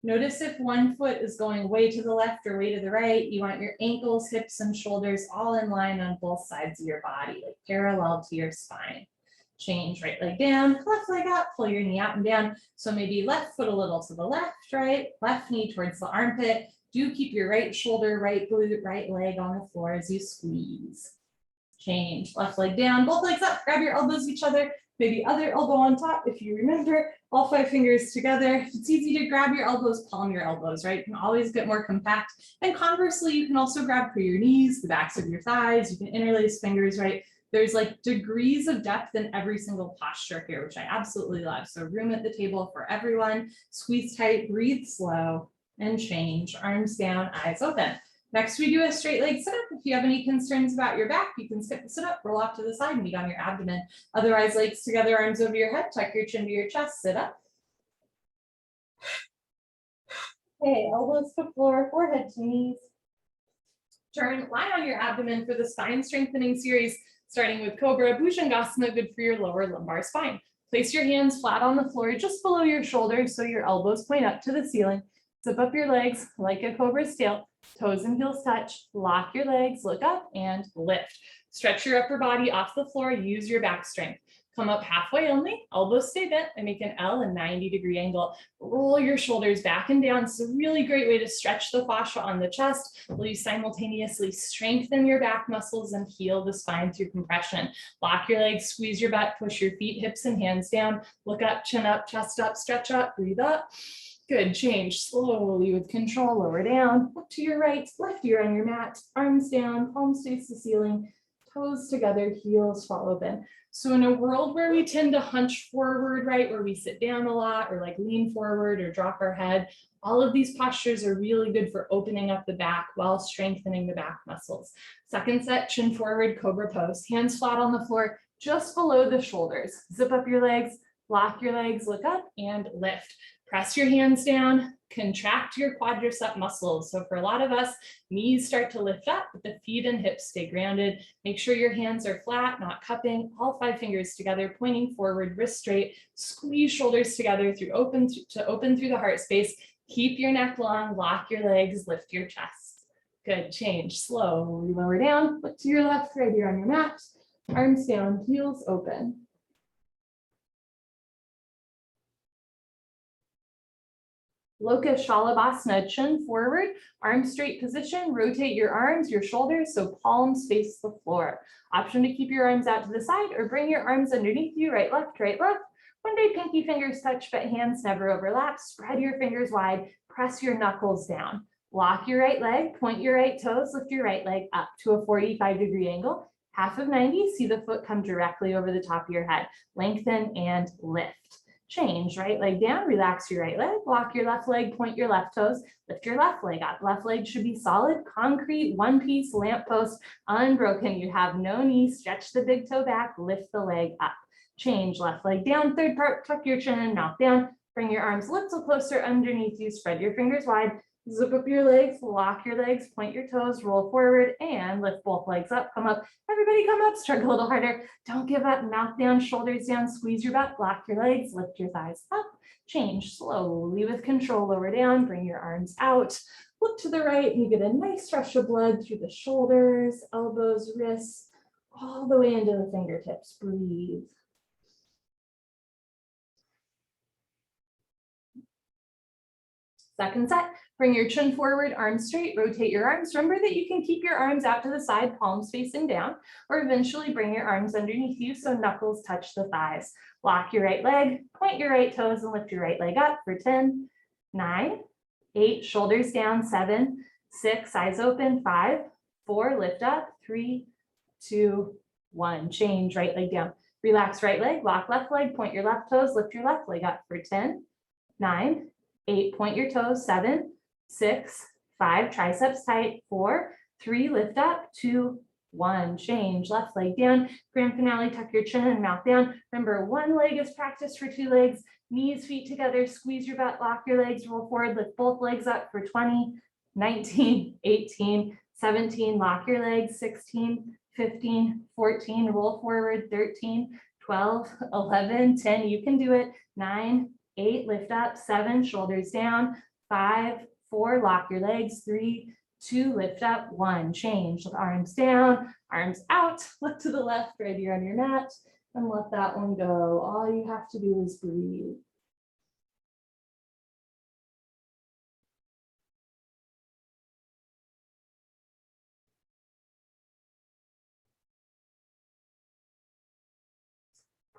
Notice if one foot is going way to the left or way to the right. You want your ankles, hips, and shoulders all in line on both sides of your body, like parallel to your spine. Change, right leg down, left leg up, pull your knee out and down. So maybe left foot a little to the left, right, left knee towards the armpit. Do keep your right shoulder, right glute, right leg on the floor as you squeeze. Change, left leg down, both legs up, grab your elbows each other, maybe other elbow on top if you remember, all 5 fingers together. If it's easy to grab your elbows, palm your elbows, right? You can always get more compact. And conversely, you can also grab for your knees, the backs of your thighs, you can interlace fingers, right? There's like degrees of depth in every single posture here, which I absolutely love. So room at the table for everyone, squeeze tight, breathe slow, and change, arms down, eyes open. Next, we do a straight leg sit up. If you have any concerns about your back, you can skip the sit up, roll off to the side, meet on your abdomen. Otherwise, legs together, arms over your head, tuck your chin to your chest, sit up. Okay, elbows to floor, forehead to knees. Turn, lie on your abdomen for the spine strengthening series, starting with Cobra, Bhujangasana, good for your lower lumbar spine. Place your hands flat on the floor, just below your shoulders, so your elbows point up to the ceiling. Zip up your legs like a cobra's tail, toes and heels touch, lock your legs, look up and lift. Stretch your upper body off the floor, use your back strength. Come up halfway only, elbows stay bent and make an L and 90-degree angle. Roll your shoulders back and down. It's a really great way to stretch the fascia on the chest while you simultaneously strengthen your back muscles and heal the spine through compression. Lock your legs, squeeze your butt, push your feet, hips and hands down, look up, chin up, chest up, stretch up, breathe up. Good, change slowly with control, lower down, look to your right, left ear on your mat, arms down, palms face the ceiling, toes together, heels fall open. So in a world where we tend to hunch forward, right, where we sit down a lot or like lean forward or drop our head, all of these postures are really good for opening up the back while strengthening the back muscles. Second set, chin forward, cobra pose, hands flat on the floor, just below the shoulders. Zip up your legs, lock your legs, look up and lift. Press your hands down, contract your quadricep muscles. So for a lot of us, knees start to lift up, but the feet and hips stay grounded. Make sure your hands are flat, not cupping, all 5 fingers together, pointing forward, wrist straight, squeeze shoulders together to open through the heart space. Keep your neck long, lock your legs, lift your chest. Good, change, slowly lower down, look to your left, right here on your mat, arms down, heels open. Loka Shalabhasana, chin forward, arms straight position, rotate your arms, your shoulders, so palms face the floor. Option to keep your arms out to the side or bring your arms underneath you, right, left, right, left. One day pinky fingers touch, but hands never overlap. Spread your fingers wide, press your knuckles down. Lock your right leg, point your right toes, lift your right leg up to a 45-degree angle. Half of 90, see the foot come directly over the top of your head. Lengthen and lift. Change, right leg down, relax your right leg, lock your left leg, point your left toes, lift your left leg up. Left leg should be solid, concrete, one piece, lamppost, unbroken. You have no knee, stretch the big toe back, lift the leg up. Change, left leg down, third part, tuck your chin and mouth down. Bring your arms a little closer underneath you, spread your fingers wide, zip up your legs, lock your legs, point your toes, roll forward and lift both legs up, come up. Everybody come up, struggle a little harder. Don't give up, mouth down, shoulders down, squeeze your butt, lock your legs, lift your thighs up. Change slowly with control, lower down, bring your arms out. Look to the right, and you get a nice rush of blood through the shoulders, elbows, wrists, all the way into the fingertips. Breathe. Second set, bring your chin forward, arms straight, rotate your arms. Remember that you can keep your arms out to the side, palms facing down, or eventually bring your arms underneath you so knuckles touch the thighs. Lock your right leg, point your right toes and lift your right leg up for 10, 9, 8, shoulders down, 7, 6, eyes open, 5, 4, lift up, 3, 2, 1. Change, right leg down. Relax right leg, lock left leg, point your left toes, lift your left leg up for 10, 9, 8, point your toes, 7, 6, 5, triceps tight, 4, 3, lift up, 2, 1, change, left leg down, grand finale, tuck your chin and mouth down. Remember, one leg is practice for 2 legs, knees, feet together, squeeze your butt, lock your legs, roll forward, lift both legs up for 20, 19, 18, 17, lock your legs, 16, 15, 14, roll forward, 13, 12, 11, 10, you can do it, 9, 8, lift up, 7, shoulders down, 5, 4, lock your legs, 3, 2, lift up, 1, change, arms down, arms out, look to the left, right here on your mat, and let that one go. All you have to do is breathe.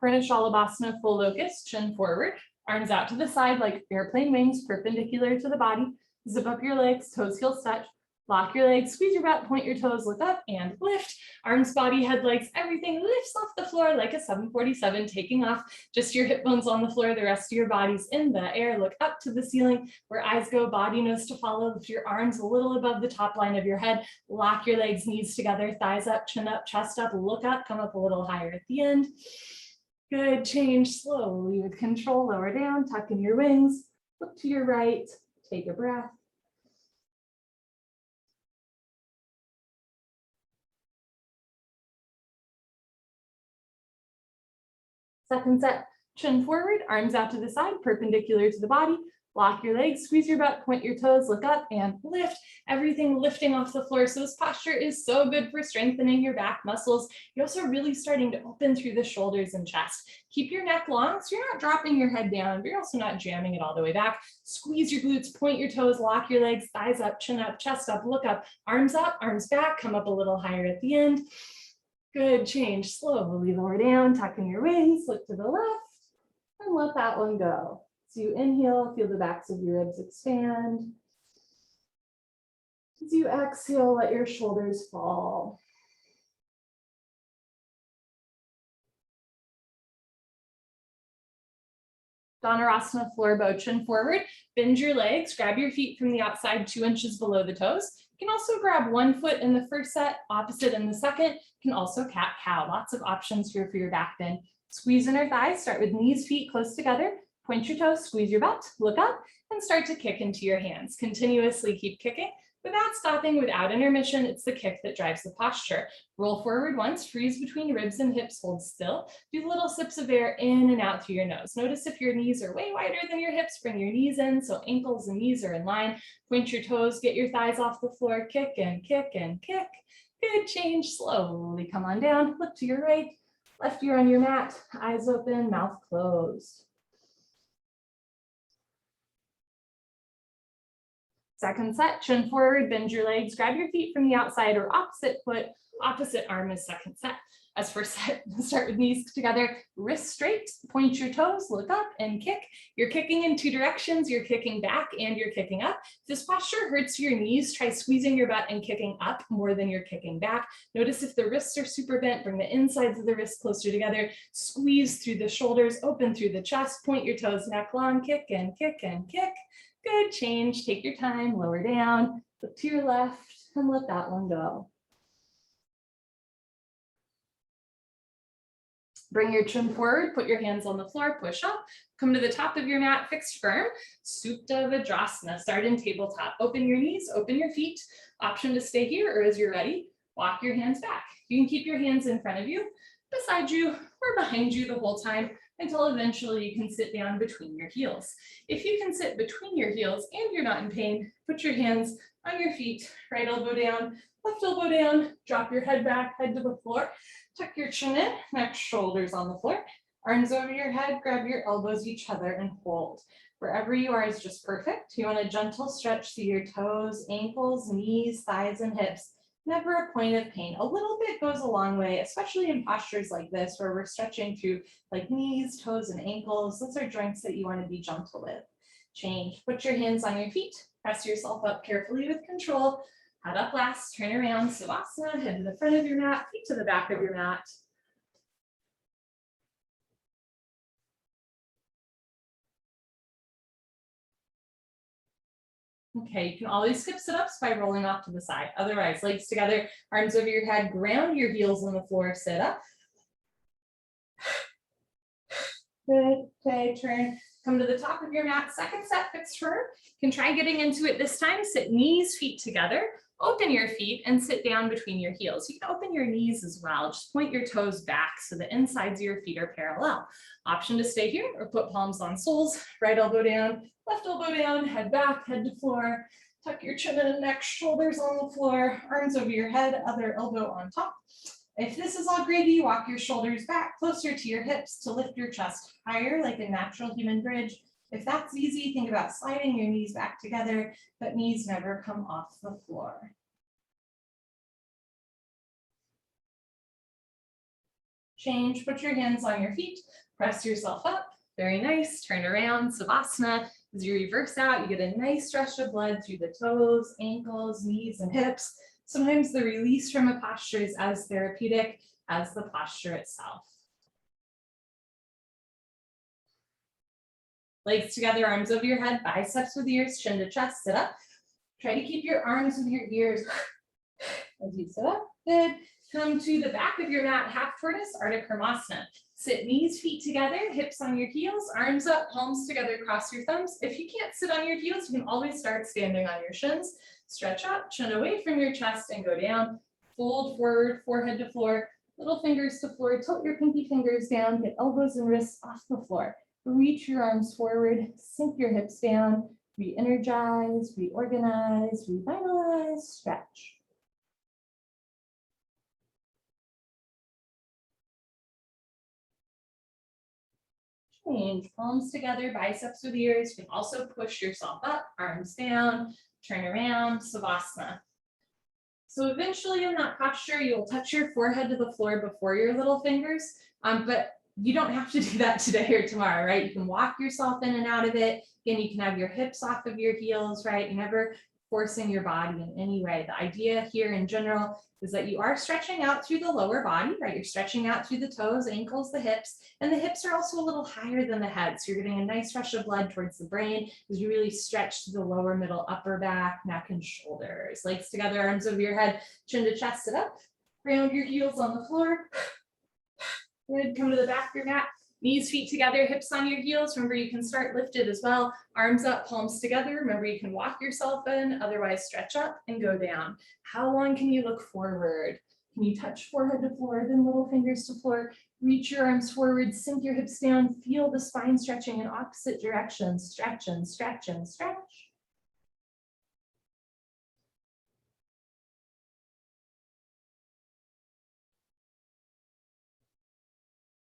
Purna Shalabhasana, full locust, chin forward, arms out to the side like airplane wings, perpendicular to the body. Zip up your legs, toes, heels touch. Lock your legs, squeeze your butt, point your toes, look up and lift. Arms, body, head, legs, everything lifts off the floor like a 747 taking off. Just your hip bones on the floor, the rest of your body's in the air. Look up to the ceiling where eyes go, body nose to follow. Lift your arms a little above the top line of your head. Lock your legs, knees together, thighs up, chin up, chest up, look up, come up a little higher at the end. Good, change slowly with control, lower down, tuck in your wings, look to your right, take a breath. Second set, chin forward, arms out to the side, perpendicular to the body. Lock your legs, squeeze your butt, point your toes, look up and lift. Everything lifting off the floor. So this posture is so good for strengthening your back muscles. You're also really starting to open through the shoulders and chest. Keep your neck long so you're not dropping your head down, but you're also not jamming it all the way back. Squeeze your glutes, point your toes, lock your legs, thighs up, chin up, chest up, look up, arms back, come up a little higher at the end. Good, change, slowly lower down, tuck in your wings, look to the left, and let that one go. So you inhale, feel the backs of your ribs expand. As you exhale, let your shoulders fall. Dhanurasana, floor bow, chin forward. Bend your legs, grab your feet from the outside 2 inches below the toes. You can also grab one foot in the first set, opposite in the second. You can also cat-cow. Lots of options here for your back bend. Squeeze inner thighs, start with knees, feet close together. Point your toes, squeeze your butt, look up, and start to kick into your hands. Continuously keep kicking without stopping, without intermission. It's the kick that drives the posture. Roll forward once, freeze between ribs and hips, hold still. Do little sips of air in and out through your nose. Notice if your knees are way wider than your hips, bring your knees in so ankles and knees are in line. Point your toes, get your thighs off the floor, kick and kick and kick. Good, change, slowly come on down, look to your right, left ear on your mat, eyes open, mouth closed. Second set, chin forward, bend your legs, grab your feet from the outside or opposite foot, opposite arm is second set. As first set, start with knees together, wrists straight, point your toes, look up and kick. You're kicking in two directions, you're kicking back and you're kicking up. If this posture hurts your knees, try squeezing your butt and kicking up more than you're kicking back. Notice if the wrists are super bent, bring the insides of the wrists closer together, squeeze through the shoulders, open through the chest, point your toes, neck long, kick and kick and kick. Good, change, take your time, lower down, look to your left and let that one go. Bring your chin forward, put your hands on the floor, push up, come to the top of your mat, fixed firm, Supta Vajrasana, start in tabletop. Open your knees, open your feet, option to stay here or as you're ready, walk your hands back. You can keep your hands in front of you, beside you, or behind you the whole time until eventually you can sit down between your heels. If you can sit between your heels and you're not in pain, put your hands on your feet, right elbow down, left elbow down, drop your head back, head to the floor. Tuck your chin in, neck, shoulders on the floor, arms over your head, grab your elbows each other and hold. Wherever you are is just perfect. You want a gentle stretch through your toes, ankles, knees, thighs, and hips. Never a point of pain. A little bit goes a long way, especially in postures like this where we're stretching through like knees, toes, and ankles. Those are joints that you want to be gentle with. Change. Put your hands on your feet. Press yourself up carefully with control. Head up last, turn around, Savasana, head to the front of your mat, feet to the back of your mat. Okay, you can always skip sit-ups by rolling off to the side. Otherwise, legs together, arms over your head, ground your heels on the floor, sit up. Good, okay, turn, come to the top of your mat, second set, fixed firm. You can try getting into it this time, sit knees, feet together. Open your feet and sit down between your heels. You can open your knees as well. Just point your toes back so the insides of your feet are parallel. Option to stay here or put palms on soles, right elbow down, left elbow down, head back, head to floor. Tuck your chin and neck, shoulders on the floor, arms over your head, other elbow on top. If this is all gravy, walk your shoulders back closer to your hips to lift your chest higher like a natural human bridge. If that's easy, think about sliding your knees back together, but knees never come off the floor. Change, put your hands on your feet, press yourself up, very nice, turn around, Savasana. As you reverse out, you get a nice stretch of blood through the toes, ankles, knees, and hips. Sometimes the release from a posture is as therapeutic as the posture itself. Legs together, arms over your head, biceps with ears, chin to chest, sit up. Try to keep your arms with your ears as you sit up. Good. Come to the back of your mat, half tortoise, Ardha Karmasana. Sit knees, feet together, hips on your heels, arms up, palms together, cross your thumbs. If you can't sit on your heels, you can always start standing on your shins. Stretch up, chin away from your chest and go down. Fold forward, forehead to floor, little fingers to floor, tilt your pinky fingers down, get elbows and wrists off the floor. Reach your arms forward, sink your hips down, re-energize, reorganize, revitalize, stretch. Change, palms together, biceps with ears. You can also push yourself up, arms down, turn around, Savasana. So eventually in that posture, you'll touch your forehead to the floor before your little fingers, but you don't have to do that today or tomorrow, right? You can walk yourself in and out of it. Again, you can have your hips off of your heels, right? You're never forcing your body in any way. The idea here in general is that you are stretching out through the lower body, right? You're stretching out through the toes, ankles, the hips, and the hips are also a little higher than the head. So you're getting a nice rush of blood towards the brain as you really stretch to the lower, middle, upper back, neck, and shoulders. Legs together, arms over your head, chin to chest, sit up. Ground your heels on the floor. Good, come to the back of your mat. Knees, feet together, hips on your heels. Remember, you can start lifted as well. Arms up, palms together. Remember, you can walk yourself in, otherwise stretch up and go down. How long can you look forward? Can you touch forehead to floor, then little fingers to floor? Reach your arms forward, sink your hips down, feel the spine stretching in opposite directions. Stretch and stretch and stretch.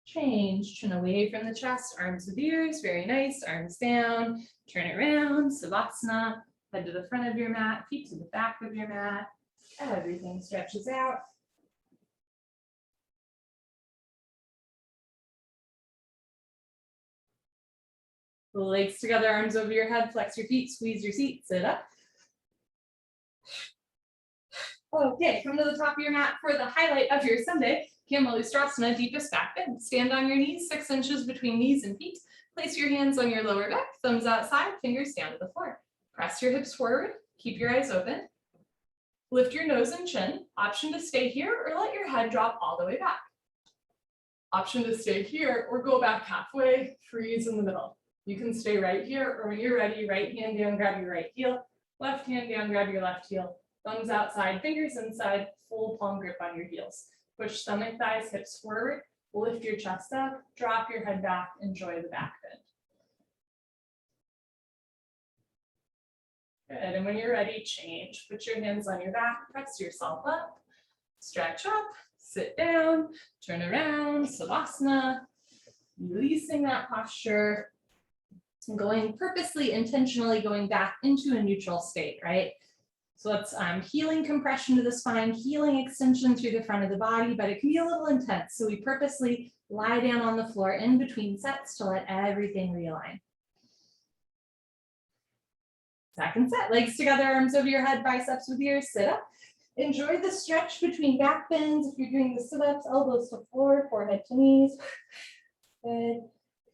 Change, chin away from the chest, arms with ears, very nice, arms down, turn it around, Savasana, head to the front of your mat, feet to the back of your mat, everything stretches out. Legs together, arms over your head, flex your feet, squeeze your seat, sit up. Okay, come to the top of your mat for the highlight of your Sunday. Kamalusthrasana, deepest back bend. Stand on your knees, 6 inches between knees and feet. Place your hands on your lower back, thumbs outside, fingers down to the floor. Press your hips forward, keep your eyes open. Lift your nose and chin. Option to stay here or let your head drop all the way back. Option to stay here or go back halfway, freeze in the middle. You can stay right here, or when you're ready, right hand down, grab your right heel, left hand down, grab your left heel. Thumbs outside, fingers inside, full palm grip on your heels. Push stomach, thighs, hips forward, lift your chest up, drop your head back, enjoy the back bend. Good, and when you're ready, change. Put your hands on your back, press yourself up, stretch up, sit down, turn around, Savasana, releasing that posture, and going purposely, intentionally going back into a neutral state, right? So that's healing compression to the spine, healing extension through the front of the body, but it can be a little intense. So we purposely lie down on the floor in between sets to let everything realign. Second set, legs together, arms over your head, biceps with ears, sit up. Enjoy the stretch between back bends. If you're doing the sit-ups, elbows to floor, forehead to knees. Good.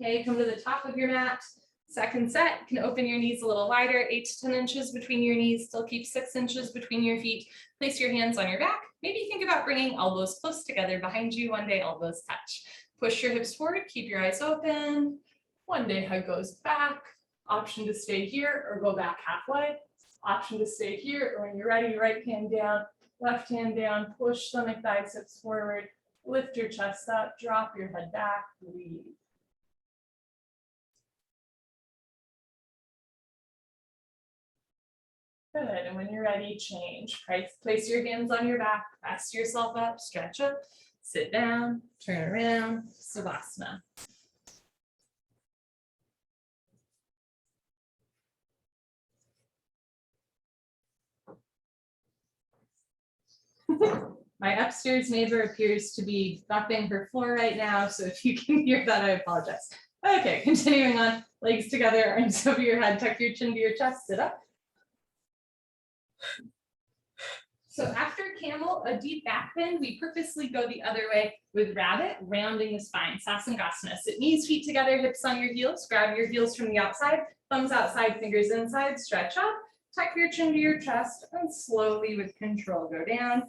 Okay, come to the top of your mat. Second set, you can open your knees a little wider, 8 to 10 inches between your knees, still keep 6 inches between your feet. Place your hands on your back. Maybe think about bringing elbows close together behind you. One day elbows touch. Push your hips forward, keep your eyes open. One day head goes back. Option to stay here or go back halfway. Option to stay here, or when you're ready, right hand down, left hand down, push stomach, thighs, hips forward, lift your chest up, drop your head back, breathe. Good, and when you're ready, change. Place your hands on your back, press yourself up, stretch up, sit down, turn around, Savasana. My upstairs neighbor appears to be bumping her floor right now, so if you can hear that, I apologize. Okay, continuing on, legs together, arms over your head, tuck your chin to your chest, sit up. So after camel, a deep back bend, we purposely go the other way with rabbit, rounding the spine, Sasangasana. Sit knees, feet together, hips on your heels, grab your heels from the outside, thumbs outside, fingers inside, stretch up, tuck your chin to your chest, and slowly with control go down.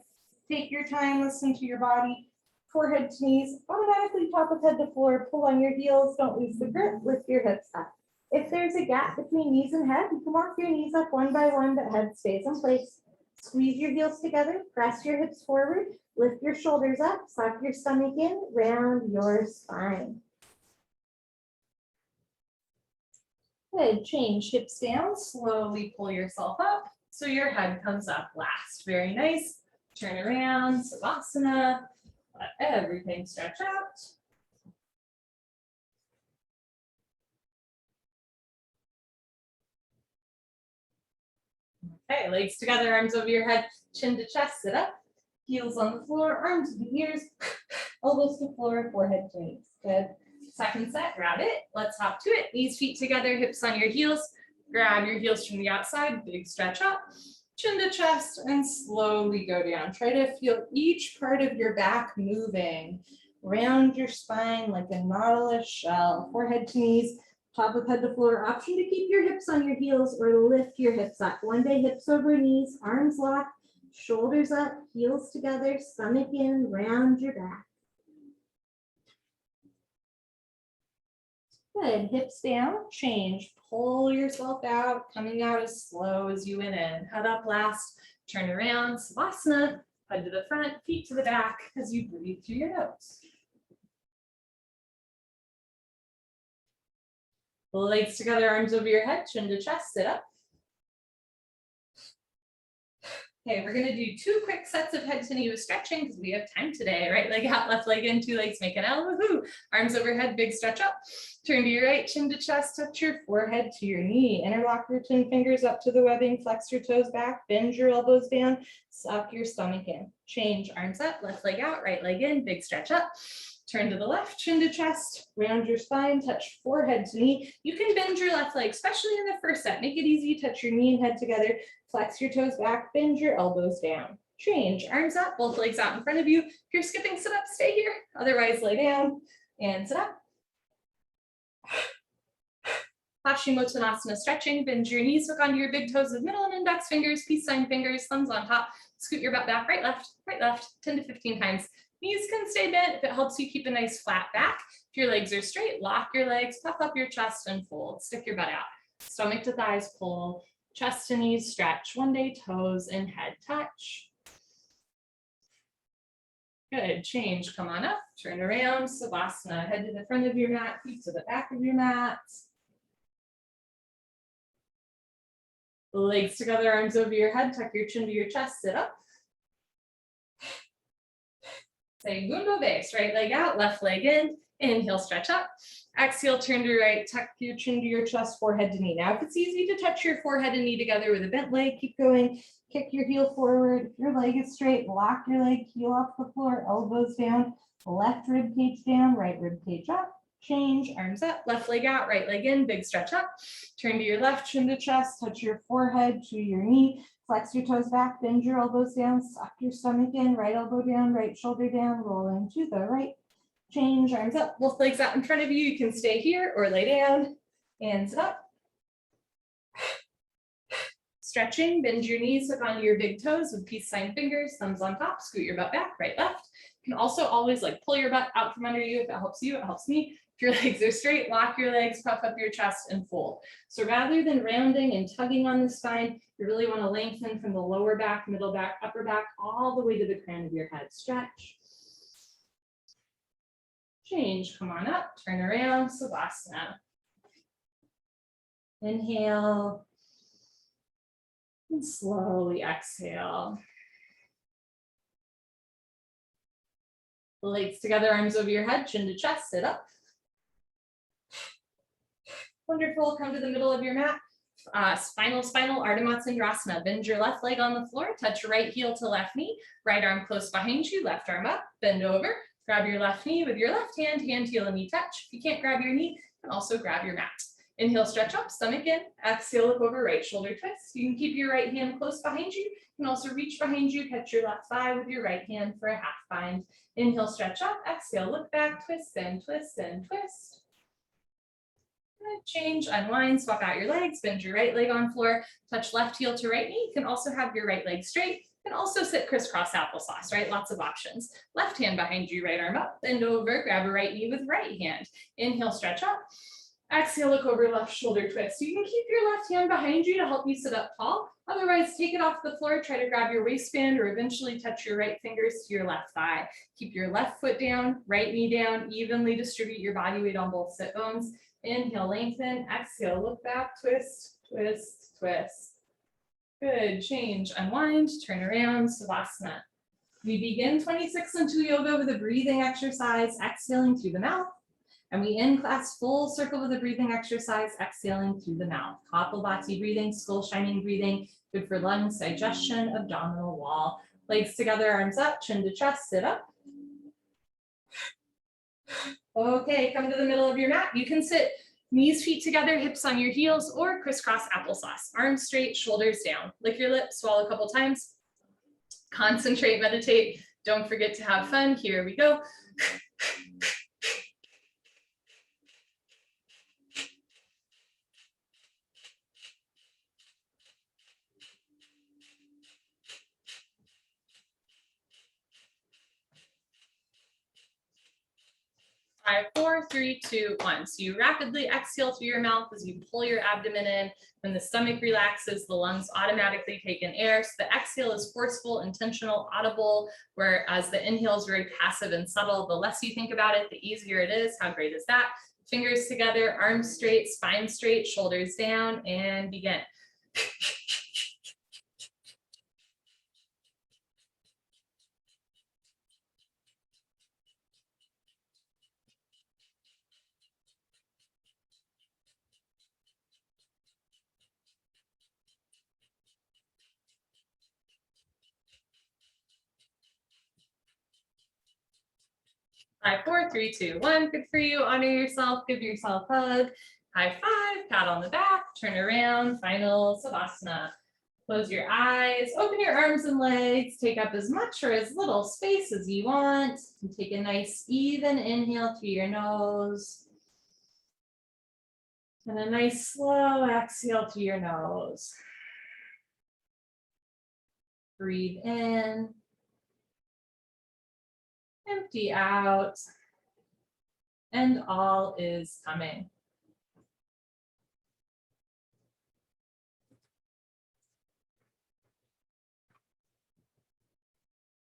Take your time, listen to your body, forehead to knees, automatically top of head to floor, pull on your heels, don't lose the grip, lift your hips up. If there's a gap between knees and head, you can walk your knees up one by one, but head stays in place. Squeeze your heels together, press your hips forward, lift your shoulders up, suck your stomach in, round your spine. Good, change hips down, slowly pull yourself up so your head comes up last. Very nice. Turn around, Savasana, let everything stretch out. Okay, legs together, arms over your head, chin to chest, sit up. Heels on the floor, arms to the ears, elbows to floor, forehead to knees. Good. Second set, rabbit. Let's hop to it. Knees, feet together, hips on your heels. Grab your heels from the outside, big stretch up, chin to chest, and slowly go down. Try to feel each part of your back moving. Round your spine like a nautilus shell, forehead to knees. Top of head to floor, option to keep your hips on your heels or lift your hips up. One day hips over knees, arms locked, shoulders up, heels together, stomach in, round your back. Good, hips down, change, pull yourself out, coming out as slow as you went in. Head up last, turn around, Savasana, head to the front, feet to the back as you breathe through your nose. Legs together, arms over your head, chin to chest, sit up. Okay, we're gonna do 2 quick sets of head to knee with stretching because we have time today. Right leg out, left leg in, 2 legs make an L, woohoo. Arms overhead, big stretch up. Turn to your right, chin to chest, touch your forehead to your knee. Interlock your 10 fingers up to the webbing, flex your toes back, bend your elbows down, suck your stomach in. Change, arms up, left leg out, right leg in, big stretch up. Turn to the left, chin to chest, round your spine, touch forehead to knee. You can bend your left leg, especially in the first set. Make it easy, touch your knee and head together, flex your toes back, bend your elbows down. Change, arms up, both legs out in front of you. If you're skipping, sit up, stay here. Otherwise, lay down and sit up. Paschimottanasana stretching, bend your knees, hook onto your big toes with middle and index fingers, peace sign fingers, thumbs on top. Scoot your butt back, right, left, 10 to 15 times. Knees can stay bent if it helps you keep a nice flat back. If your legs are straight, lock your legs, puff up your chest and fold. Stick your butt out. Stomach to thighs pull, chest to knees stretch. One day toes and head touch. Good, change, come on up, turn around, Savasana. Head to the front of your mat, feet to the back of your mat. Legs together, arms over your head, tuck your chin to your chest, sit up. Say Gundo base, right leg out, left leg in, inhale, stretch up. Exhale, turn to right, tuck your chin to your chest, forehead to knee. Now, if it's easy to touch your forehead and knee together with a bent leg, keep going. Kick your heel forward. If your leg is straight, lock your leg, heel off the floor, elbows down, left rib cage down, right rib cage up. Change, arms up, left leg out, right leg in, big stretch up. Turn to your left, chin to chest, touch your forehead to your knee. Flex your toes back, bend your elbows down, suck your stomach in, right elbow down, right shoulder down, roll into the right. Change, arms up, both legs out in front of you. You can stay here or lay down and sit up. Stretching, bend your knees, hook onto your big toes with peace sign fingers, thumbs on top, scoot your butt back, right, left. You can also always like pull your butt out from under you. If it helps you, it helps me. If your legs are straight, lock your legs, puff up your chest and fold. So rather than rounding and tugging on the spine, you really want to lengthen from the lower back, middle back, upper back, all the way to the crown of your head. Stretch. Change, come on up, turn around, Savasana. Inhale. And slowly exhale. Legs together, arms over your head, chin to chest, sit up. Wonderful, come to the middle of your mat. Spinal, Ardha Matsyendrasana. Bend your left leg on the floor, touch right heel to left knee, right arm close behind you, left arm up, bend over, grab your left knee with your left hand, hand, heel, and knee touch. If you can't grab your knee, you can also grab your mat. Inhale, stretch up, stomach in, exhale, look over, right shoulder twist. You can keep your right hand close behind you. You can also reach behind you, catch your left thigh with your right hand for a half bind. Inhale, stretch up, exhale, look back, twist and twist and twist. Good. Change, unwind, swap out your legs, bend your right leg on floor, touch left heel to right knee. You can also have your right leg straight. You can also sit crisscross applesauce, right? Lots of options. Left hand behind you, right arm up, bend over, grab a right knee with right hand. Inhale, stretch up. Exhale, look over, left shoulder twist. You can keep your left hand behind you to help you sit up tall. Otherwise, take it off the floor, try to grab your waistband or eventually touch your right fingers to your left thigh. Keep your left foot down, right knee down, evenly distribute your body weight on both sit bones. Inhale, lengthen, exhale, look back, twist, twist, twist. Good, change, unwind, turn around, Savasana. We begin 26 into yoga with a breathing exercise, exhaling through the mouth. And we end class full circle with a breathing exercise, exhaling through the mouth. Kapalabhati breathing, skull shining breathing, good for lungs, digestion, abdominal wall. Legs together, arms up, chin to chest, sit up. Okay, come to the middle of your mat. You can sit knees, feet together, hips on your heels, or crisscross applesauce. Arms straight, shoulders down. Lick your lips, swallow a couple times. Concentrate, meditate. Don't forget to have fun. Here we go. 5, 4, 3, 2, 1. So you rapidly exhale through your mouth as you pull your abdomen in. When the stomach relaxes, the lungs automatically take in air. So the exhale is forceful, intentional, audible, whereas the inhale is very passive and subtle. The less you think about it, the easier it is. How great is that? Fingers together, arms straight, spine straight, shoulders down, and begin. 5, 4, 3, 2, 1. Good for you. Honor yourself. Give yourself a hug. High five. Pat on the back. Turn around. Final Savasana. Close your eyes. Open your arms and legs. Take up as much or as little space as you want. And take a nice even inhale through your nose. And a nice slow exhale through your nose. Breathe in. Empty out, and all is coming.